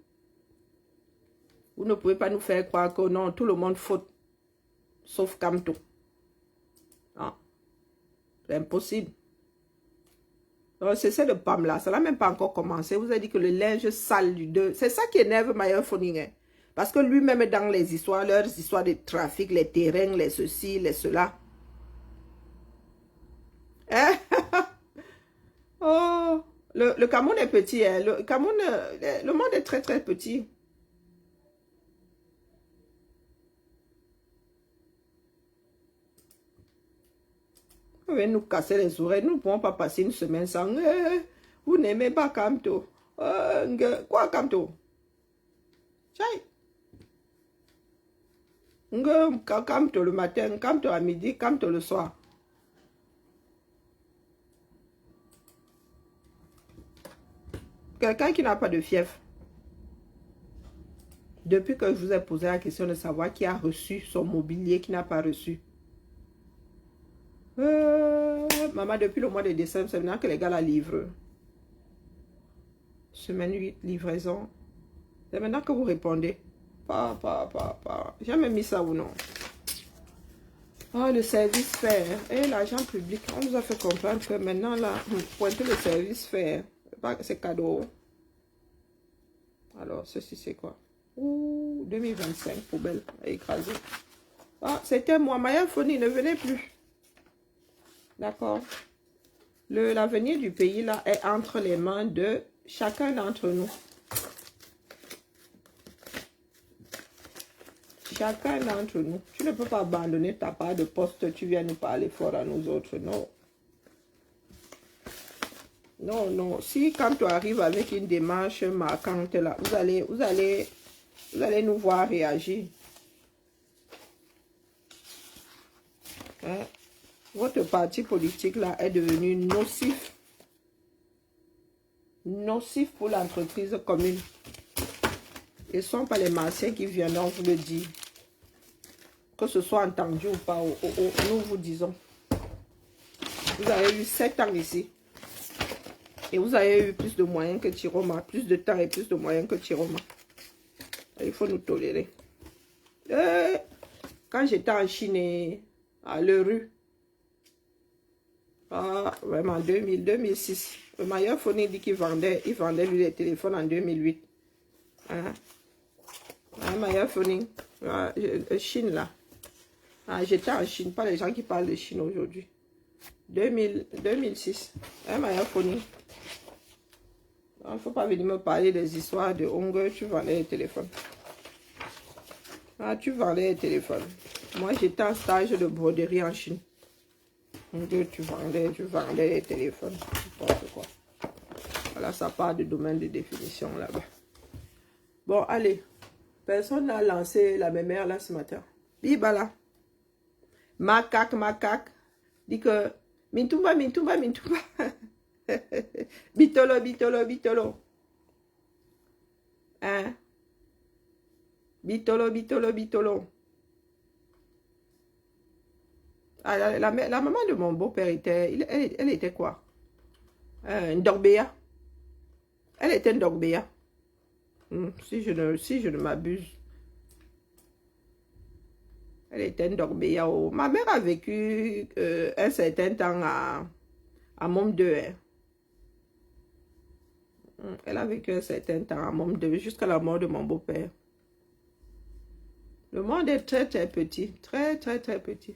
Vous ne pouvez pas nous faire croire que non, tout le monde faute. Sauf Kamto. Non. C'est impossible. C'est le PAM là. Ça n'a même pas encore commencé. Vous avez dit que le linge sale du 2. C'est ça qui énerve Maya Foning. Parce que lui-même dans les histoires, leurs histoires de trafic, les terrains, les ceci, les cela. Hein? Oh, le Cameroun est petit. Hein? Le Cameroun, le monde est très très petit. Vous venez nous casser les oreilles. Nous ne pouvons pas passer une semaine sans... vous n'aimez pas Kamto. Quoi Kamto? Chai. Kamto le matin, Kamto à midi, Kamto le soir. Quelqu'un qui n'a pas de fièvre. Depuis que je vous ai posé la question de savoir qui a reçu son mobilier, qui n'a pas reçu. Maman, depuis le mois de décembre, c'est maintenant que les gars la livrent. Semaine 8, livraison. C'est maintenant que vous répondez. Pas. J'ai jamais mis ça ou non. Oh, le service fait. Et l'argent public, on nous a fait comprendre que maintenant, là, pointer le service fait. C'est cadeau. Alors, ceci, c'est quoi? Ouh, 2025, poubelle écrasée. Ah, c'était moi. Maya Foni ne venait plus. D'accord. L'avenir du pays, là, est entre les mains de chacun d'entre nous. chacun d'entre nous. Tu ne peux pas abandonner ta part de poste, tu viens nous parler fort à nous autres, non. Non, non. Si quand tu arrives avec une démarche marquante, là, vous allez nous voir réagir. Hein? Votre parti politique là est devenu nocif. Nocif pour l'entreprise commune. Et ce ne sont pas les Martiens qui viendront vous le dire. Que ce soit entendu ou pas, nous vous disons. Vous avez eu 7 ans ici. Et vous avez eu plus de moyens que Tiroma. Plus de temps et plus de moyens que Tiroma. Il faut nous tolérer. Quand j'étais en Chine et à l'Euru, vraiment 2006, le meilleur phone dit qu'il vendait, lui les téléphones en 2008. Hein? Le meilleur phone, Chine là. J'étais en Chine, pas les gens qui parlent de Chine aujourd'hui. 2006, un meilleur phone. Il ne faut pas venir me parler des histoires de Hongrie, tu vendais les téléphones. Tu vendais les téléphones. Moi, j'étais en stage de broderie en Chine. Tu vendais les téléphones. N'importe quoi. Voilà, ça part du domaine de définition là-bas. Bon, allez. Personne n'a lancé la mémère là ce matin. Bibala. Macaque. Dit que Mintumba. Bitolo. Hein? Bitolo. La maman de mon beau-père elle était quoi? Ndogbea. Elle était Ndogbea. Si je ne m'abuse. Elle était Ndogbea. Ma mère a vécu un certain temps à Mom 2. Hein. Elle a vécu un certain temps à Mom 2 jusqu'à la mort de mon beau-père. Le monde est très petit. Très petit.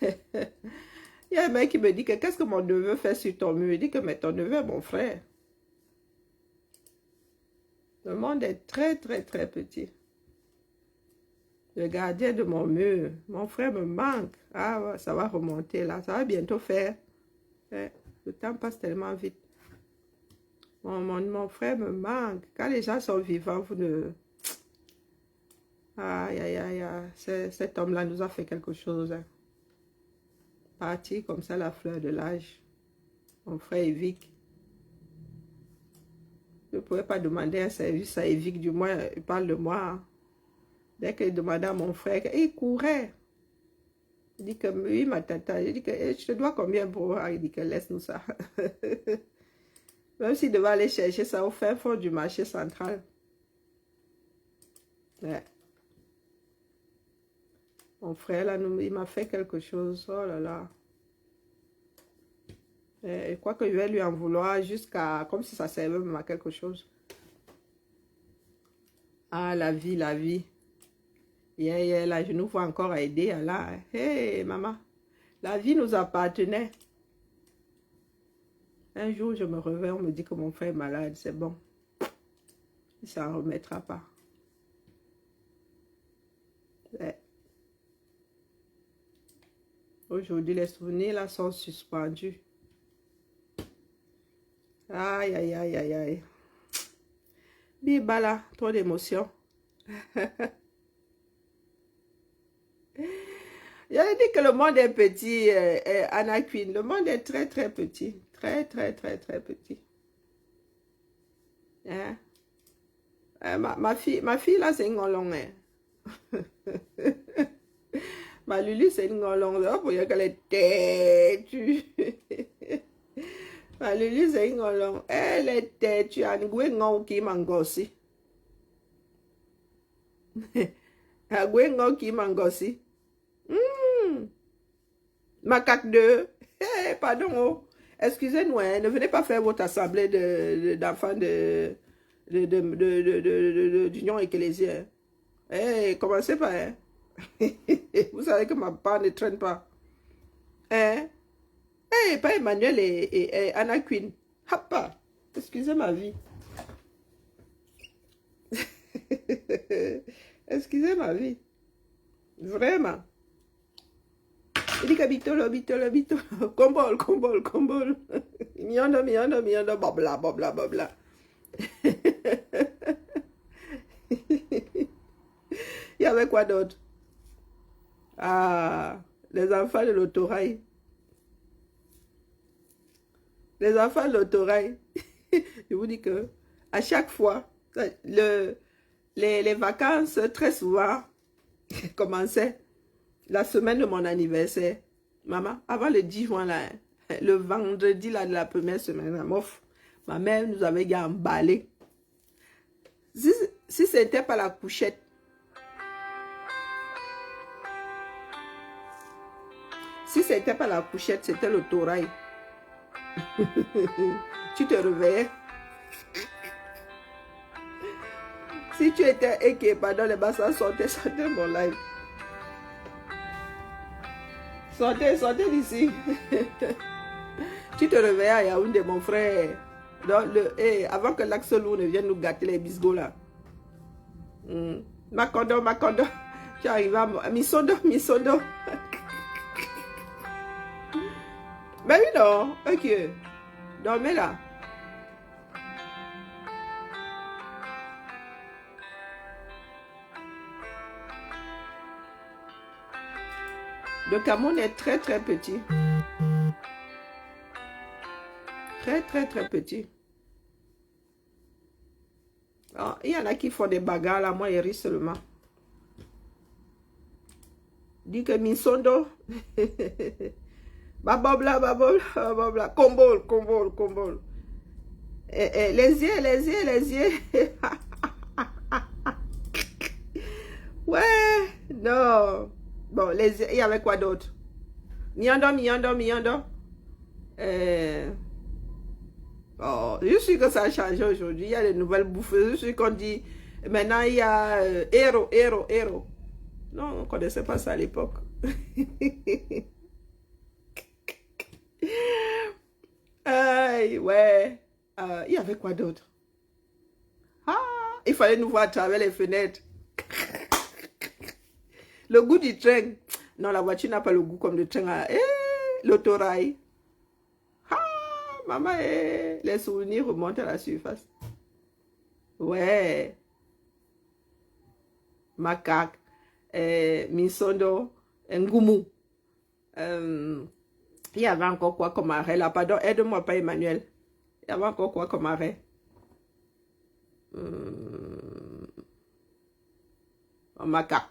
Il y a un mec qui me dit que qu'est-ce que mon neveu fait sur ton mur? Il dit que mais ton neveu est mon frère. Le monde est très petit. Le gardien de mon mur, mon frère me manque. Ah, ça va remonter là, ça va bientôt faire. Le temps passe tellement vite. Mon frère me manque. Quand les gens sont vivants, vous ne... Aïe. Cet homme-là nous a fait quelque chose. Hein. Parti comme ça, la fleur de l'âge. Mon frère Evic. Je ne pouvais pas demander un service à Evic, du moins, il parle de moi. Hein. Dès qu'il demandait à mon frère, il courait. Il dit que oui, ma tata. Il dit que je te dois combien pour... Il dit que laisse-nous ça. Même s'il devait aller chercher ça au fin fond du marché central. Ouais. Mon frère, là, il m'a fait quelque chose. Oh là là. Je crois que je vais lui en vouloir jusqu'à... Comme si ça servait même à quelque chose. Ah, la vie. Là, je nous vois encore aider. Là. Hey, maman. La vie nous appartenait. Un jour, je me réveille, on me dit que mon frère est malade. C'est bon. Il ne s'en remettra pas. Ouais. Aujourd'hui, les souvenirs là sont suspendus. Aïe. Bibala, trop d'émotions. J'avais dit que le monde est petit, Anna Queen. Le monde est très petit. Très petit. Hein? Ma fille là, c'est une ngolong. Hein? Ma Lulu, c'est une ngolong. Oh, pour dire qu'elle est têtue. Ma Lulu, c'est une ngolong. Elle est têtue. Elle est ngolong qui m'engossi. Elle qui m'engossi. Macaque 2. Hey, pardon. Oh. Excusez-nous, hein, ne venez pas faire votre assemblée d'enfants d'union ecclésiaire. Hey, commencez pas. Hein. Vous savez que ma part ne traîne pas. Hein? Hey, pas Emmanuel et Anna Queen. Hapa. Excusez ma vie. excusez ma vie. Vraiment. Il dit que bitolo, bitolo, bitolo. Combol, combol, combol. Miondo, miondo, miondo, bobla, bobla, bobla. Il y avait quoi d'autre? Ah, les enfants de l'autorail. Les enfants de l'autorail. Je vous dis que à chaque fois, les vacances, très souvent, commençaient la semaine de mon anniversaire. Maman, avant le 10 juin, là, le vendredi là, de la première semaine, ma mère nous avait emballé. Si c'était pas la couchette, c'était l'autorail. Tu te réveillais. Si tu étais équipé, pardon, les bassins sortez mon live. Sortez d'ici. Tu te réveillais à Yaoundé, mon frère. Donc, avant que l'Axelou ne vienne nous gâter les bisgots là. Macondo. Tu arrives à Misondo. Ben oui, non. Ok. Dormez là. Le Cameroun est très très petit. Très très très petit. Alors, il y en a qui font des bagarres là, moi ils rient seulement. Dis que Misondo. Babobla. Combol. Les yeux. Ouais, non. Bon, les yeux, il y avait quoi d'autre? Miondo. Oh, je suis que ça a changé aujourd'hui. Il y a des nouvelles bouffées. Je suis qu'on dit, maintenant il y a héros. Non, on ne connaissait pas ça à l'époque. Aïe, ouais. Il y avait quoi d'autre? Ah, il fallait nous voir à travers les fenêtres. Le goût du train. Non, la voiture n'a pas le goût comme le train. L'autorail. Ah, maman, les souvenirs remontent à la surface. Ouais. Macaque. Misondo. Ngoumou. Il y avait encore quoi comme arrêt là? Pardon, aide-moi pas Emmanuel. Il y avait encore quoi comme arrêt? Macaque.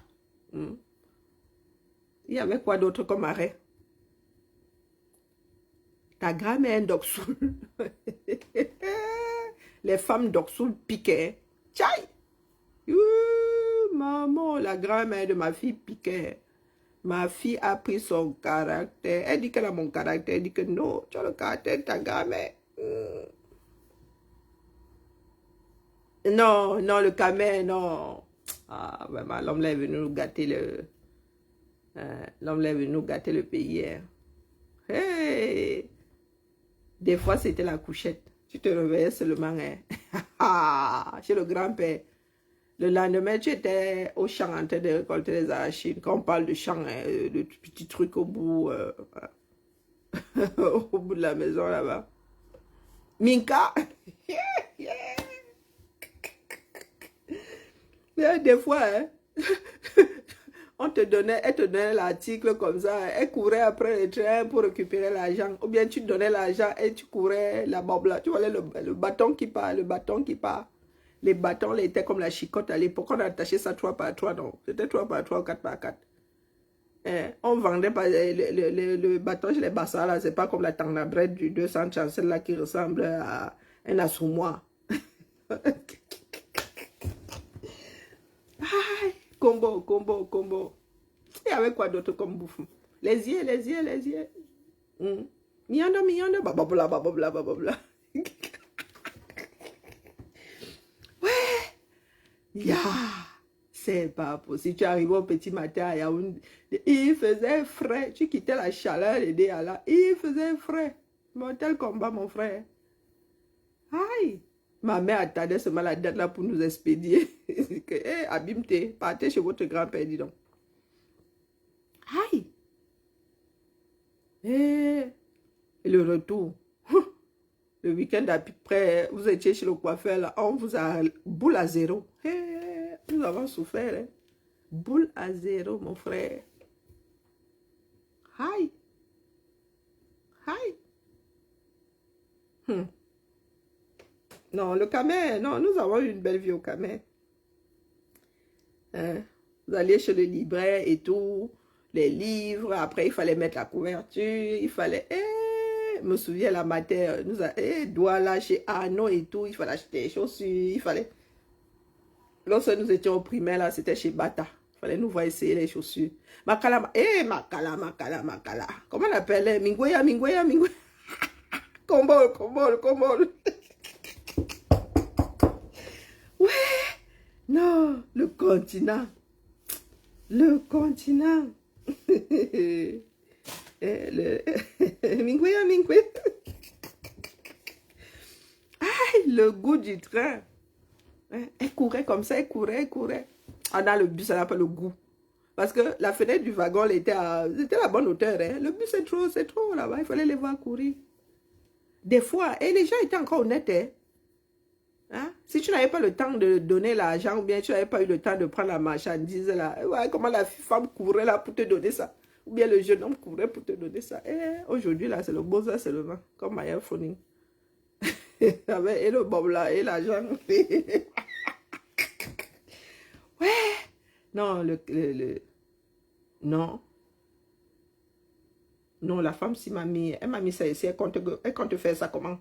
Il y avait quoi d'autre comme arrêt? Ta grand-mère d'Oxoul. Les femmes d'Oxoul piquaient. Tchaï! Maman, la grand-mère de ma fille piquait. Ma fille a pris son caractère. Elle dit qu'elle a mon caractère. Elle dit que non, tu as le caractère de ta grand-mère. Non, le camel, non. Ah, vraiment, l'homme là est venu nous gâter le pays. Hein. Hey! Des fois, c'était la couchette. Tu te réveillais seulement hein. Chez le grand-père. Le lendemain, tu étais au champ en train de récolter les arachides. Quand on parle de champ, hein, de petits trucs au bout, au bout de la maison là-bas. Minka! Des fois, hein, elle te donnait l'article comme ça. Elle courait après le train pour récupérer l'argent. Ou bien tu donnais l'argent et tu courais la babla. Tu vois le bâton qui part, Les bâtons là, étaient comme la chicotte à l'époque. On attachait ça 3 par 3, non. C'était 3 par 3 ou 4 par 4. On vendait pas le bâton chez les bassards là. C'est pas comme la tangabrette du 237 là qui ressemble à un assommoir. Combo. Il y avait quoi d'autre comme bouffe? Les yeux. Miondo, bababla. Ouais. C'est pas possible. Tu arrives au petit matin à Yaoundé. Il faisait frais. Tu quittais la chaleur et là. Il faisait frais. Mortel combat, mon frère. Aïe. Ma mère attendait seulement la date là pour nous expédier. Que, hey, Abimte, partez chez votre grand-père, dis donc. Aïe! Et le retour. Le week-end après, vous étiez chez le coiffeur, là, on vous a boule à zéro. Hey, nous avons souffert. Hein. Boule à zéro, mon frère. Aïe! Aïe! Non, le Camer, non, nous avons eu une belle vie au Camer. Hein? Vous alliez chez le libraire et tout, les livres, après il fallait mettre la couverture, il fallait, je me souviens la matin, nous a, doigt là chez Arnaud et tout, il fallait acheter des chaussures, il fallait, lorsque nous étions au primaire là, c'était chez Bata, il fallait nous voir essayer les chaussures. Makala, Makala, comment on appelle, Mingoya, Kombol. Ouais, non, le continent. Mingwe. Aïe, le goût du train. Elle courait comme ça, elle courait. Ah, dans le bus, elle n'a pas le goût. Parce que la fenêtre du wagon, c'était à la bonne hauteur. Hein. Le bus, c'est trop là-bas. Il fallait les voir courir. Des fois, et les gens étaient encore honnêtes. Hein? Si tu n'avais pas le temps de donner l'argent ou bien tu n'avais pas eu le temps de prendre la marchandise là, ouais, comment la femme courait là pour te donner ça, ou bien le jeune homme courait pour te donner ça. Aujourd'hui là, c'est le beau ça, c'est le vent, comme Maya Phoning. Et le bob là, et l'argent. Ouais. Non, non, la femme, si elle m'a mis ça ici, elle compte faire ça comment?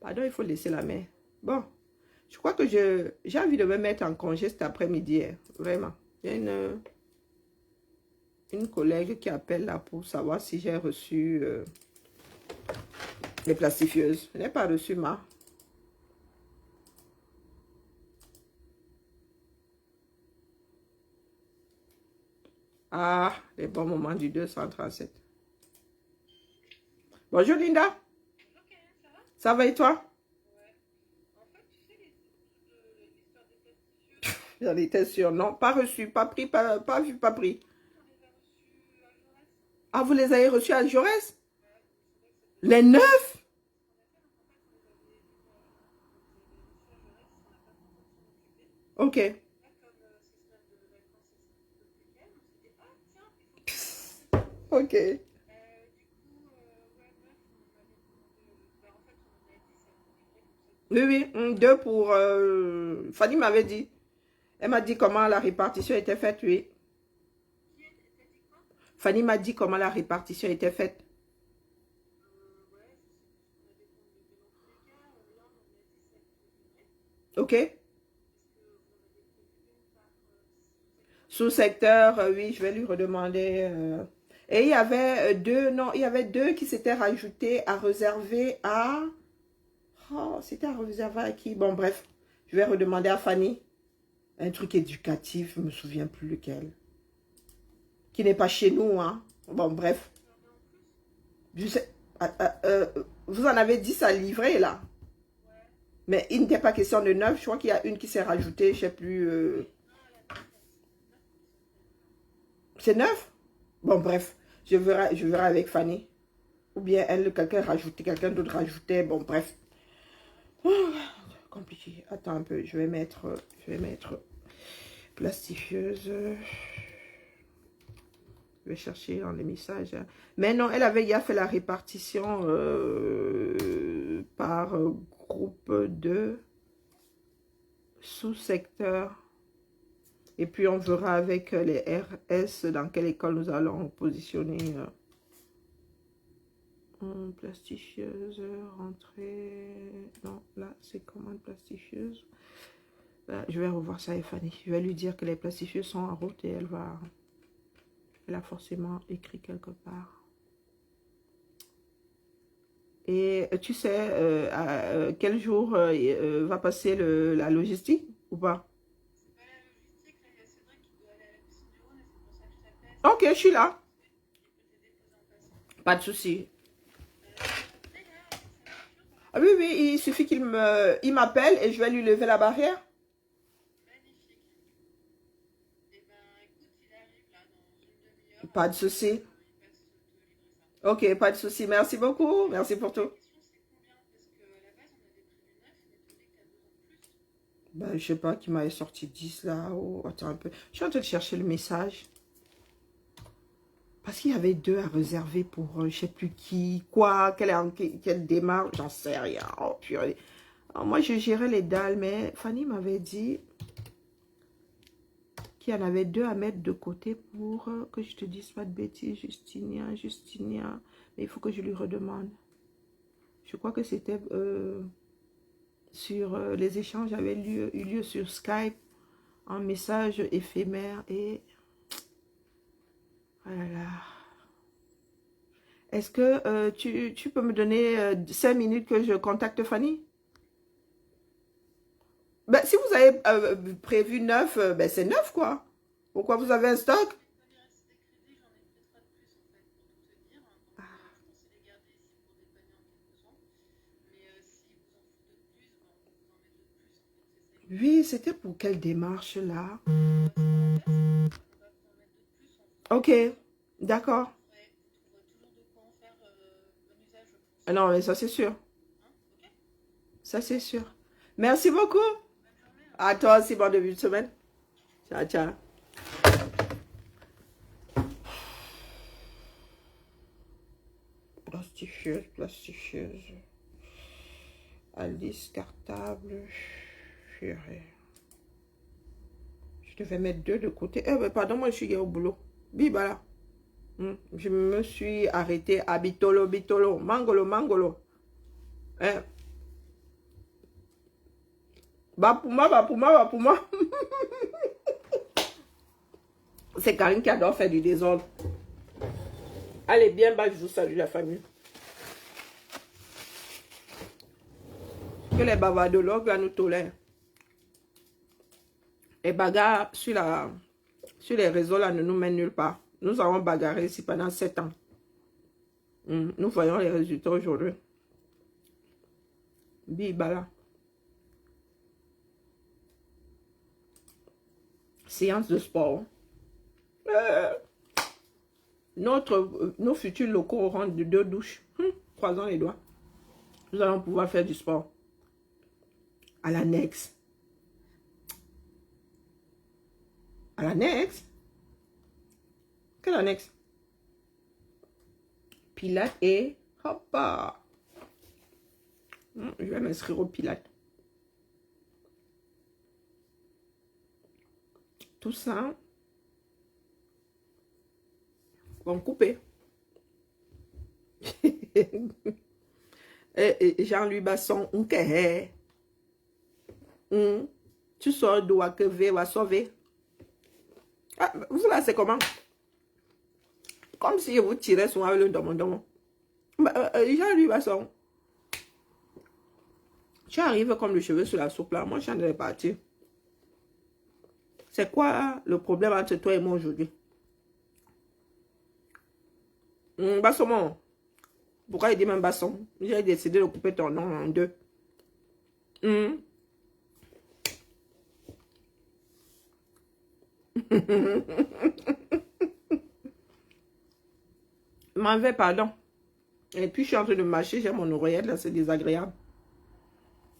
Pardon, il faut laisser la main. Bon, je crois que j'ai envie de me mettre en congé cet après-midi, hein, vraiment. Il y a une collègue qui appelle là pour savoir si j'ai reçu les plastifieuses. Je n'ai pas reçu ma. Ah, les bons moments du 237. Bonjour Linda. Ok, ça va? Ça va et toi? Ouais. En fait, tu sais l'histoire des plastifieuses, J'en étais sûre. Non, pas reçu, pas pris, pas vu, pas pris. on les a reçues à Jaurès. Ah, vous les avez reçus à Jaurès? Ouais, c'est vrai que Les 9? ce qu'on a fait, donc en fait, on les avait reçus à Jaurès, on n'a pas trop s'en occuper. Ok. Là, comme ces semaines de vacances, c'est un peu plus calme, on s'est dit, ah tiens, il faut que je fasse ça. Ok. Du coup, ouais, meuf, on m'avait demandé, bah, en fait, on en a dit, ça nous livrait pour cette. Oui, 2 pour... Fanny m'avait dit. Elle m'a dit comment la répartition était faite, oui. T'as dit quoi? Fanny m'a dit comment la répartition était faite. Ouais, je sais plus ce qu'on avait convenu, mais dans tous les cas, là, on a dit celle qui nous livrait, Ok. parce qu'on en avait prévu une par Sous-secteur, oui, je vais lui redemander. Et il y avait il y avait 2 qui s'étaient rajoutés à réserver à... Oh, c'était à réserver à qui? Bon, bref, je vais redemander à Fanny. Un truc éducatif, je ne me souviens plus lequel. Qui n'est pas chez nous, hein. Bon, bref. Je sais, vous en avez 10 à livrer, là. Mais il n'était pas question de 9. Je crois qu'il y a une qui s'est rajoutée, je ne sais plus. C'est 9? Bon, bref. Je verrai avec Fanny. Ou bien elle, quelqu'un d'autre rajoutait. Bon, bref. Oh, compliqué. Attends un peu. Je vais mettre plastifieuse. Je vais chercher dans les messages. Mais non, elle avait déjà fait la répartition par groupe de sous-secteur. Et puis on verra avec les RS dans quelle école nous allons positionner. Plastifieuse, rentrée. Non, là c'est commande plastifieuse. Je vais revoir ça avec Fanny. Je vais lui dire que les plastifieuses sont en route et elle a forcément écrit quelque part. Et tu sais quel jour va passer la logistique ou pas? C'est pas la logistique, là, il y a Cédric qui doit aller à la piscine du Rhône et c'est pour ça que je t'appelle. Ok, je suis là. Je peux te déposer en passant. Pas de souci. Ah oui, oui, il suffit il m'appelle et je vais lui lever la barrière. Magnifique. Eh ben, écoute, il arrive là dans une demi-heure. Pas de souci. Il passe te livrer ça. Ok, pas de souci. Merci beaucoup. Merci pour La tout. question, c'est combien? Parce qu'à la base, on avait prévu 9, mais tu dis que t'as 2 ans de plus. Ben, je sais pas qui m'avait sorti 10 là. Oh, attends un peu. Je suis en train de chercher le message. Parce qu'il y avait 2 à réserver pour je sais plus qui, quoi, quelle démarche, j'en sais rien. Oh, purée. Alors, moi, je gérais les dalles, mais Fanny m'avait dit qu'il y en avait 2 à mettre de côté pour que je te dise pas de bêtises, Justinien. Mais il faut que je lui redemande. Je crois que c'était sur les échanges avaient eu lieu sur Skype en message éphémère et... Oh là là. Est-ce que tu peux me donner 5 minutes que je contacte Fanny? Ben, si vous avez prévu 9, ben c'est 9 quoi. Pourquoi vous avez un stock? Comme il reste des crédits, j'en ai peut-être pas de plus en fait, pour tout te dire. Donc, je pensais les garder ici pour dépanner en cas de besoin. Mais si vous en foutez de plus, ben, on peut vous en mettre de plus en fait. C'est ça. Oui, c'était pour quelle démarche là? On va vous en mettre de plus. Ok, d'accord. Ouais, tu trouveras toujours de quoi en faire bon usage, je pense. Ah non, mais ça c'est sûr. Hein? Ok? Ça c'est sûr. Merci beaucoup. Bonne journée. Hein. À toi aussi, bon début de semaine. Ciao, ciao. Plastifieuse. Alice, cartable. Purée. Je devais mettre 2 de côté. Eh ben, pardon, moi je suis au boulot. Biba là. Je me suis arrêtée à Bitolo, Mangolo. Hein? Bah pour moi. C'est Karine qui adore faire du désordre. Allez, bien bas, je vous salue la famille. Que les bavardologues là nous tolèrent. Les bagarres sur les réseaux là ne nous mènent nulle part. Nous avons bagarré ici pendant 7 ans. Nous voyons les résultats aujourd'hui. Bibala. Séance de sport. Nos futurs locaux auront 2 douches. Croisons les doigts. Nous allons pouvoir faire du sport. À l'annexe. À l'annexe? Quelle annexe? Pilates et... Hoppa! Je vais m'inscrire au Pilates. Tout ça. Vont couper. Et Jean-Louis Basson, tu sors d'où à que va sauver. Ah, vous là, c'est comment? Comme si vous tirez son avec le domon. Jean-Louis Basson. Tu arrives comme le cheveu sur la soupe là. Moi, je suis en train de partir. C'est quoi le problème entre toi et moi aujourd'hui? Basson, pourquoi il dit même Basson? J'ai décidé de couper ton nom en 2. M'en vais, pardon. Et puis, je suis en train de marcher. J'ai mon oreillette là, c'est désagréable.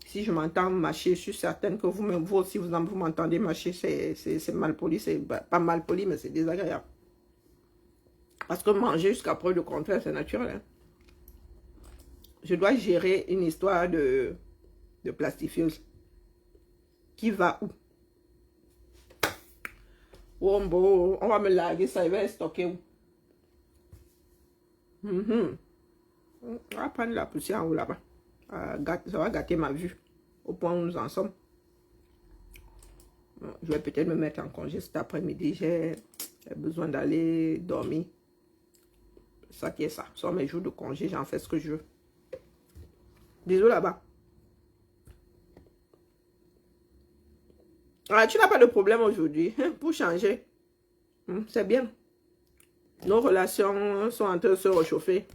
Si je m'entends marcher, je suis certaine que vous aussi, vous m'entendez marcher. C'est mal poli. C'est pas mal poli, mais c'est désagréable. Parce que manger jusqu'à preuve de contraire, c'est naturel. Hein? Je dois gérer une histoire de plastifieuse. Qui va où? Oh, bon, on va me larguer ça, il va stocker où? On va prendre la poussière en haut là-bas. Ça va gâter ma vue. Au point où nous en sommes. Je vais peut-être me mettre en congé cet après-midi. J'ai besoin d'aller dormir. Ça qui est ça. Sur mes jours de congé, j'en fais ce que je veux. Bisous là-bas. Ah, tu n'as pas de problème aujourd'hui. Pour changer. C'est bien. Nos relations sont en train de se réchauffer.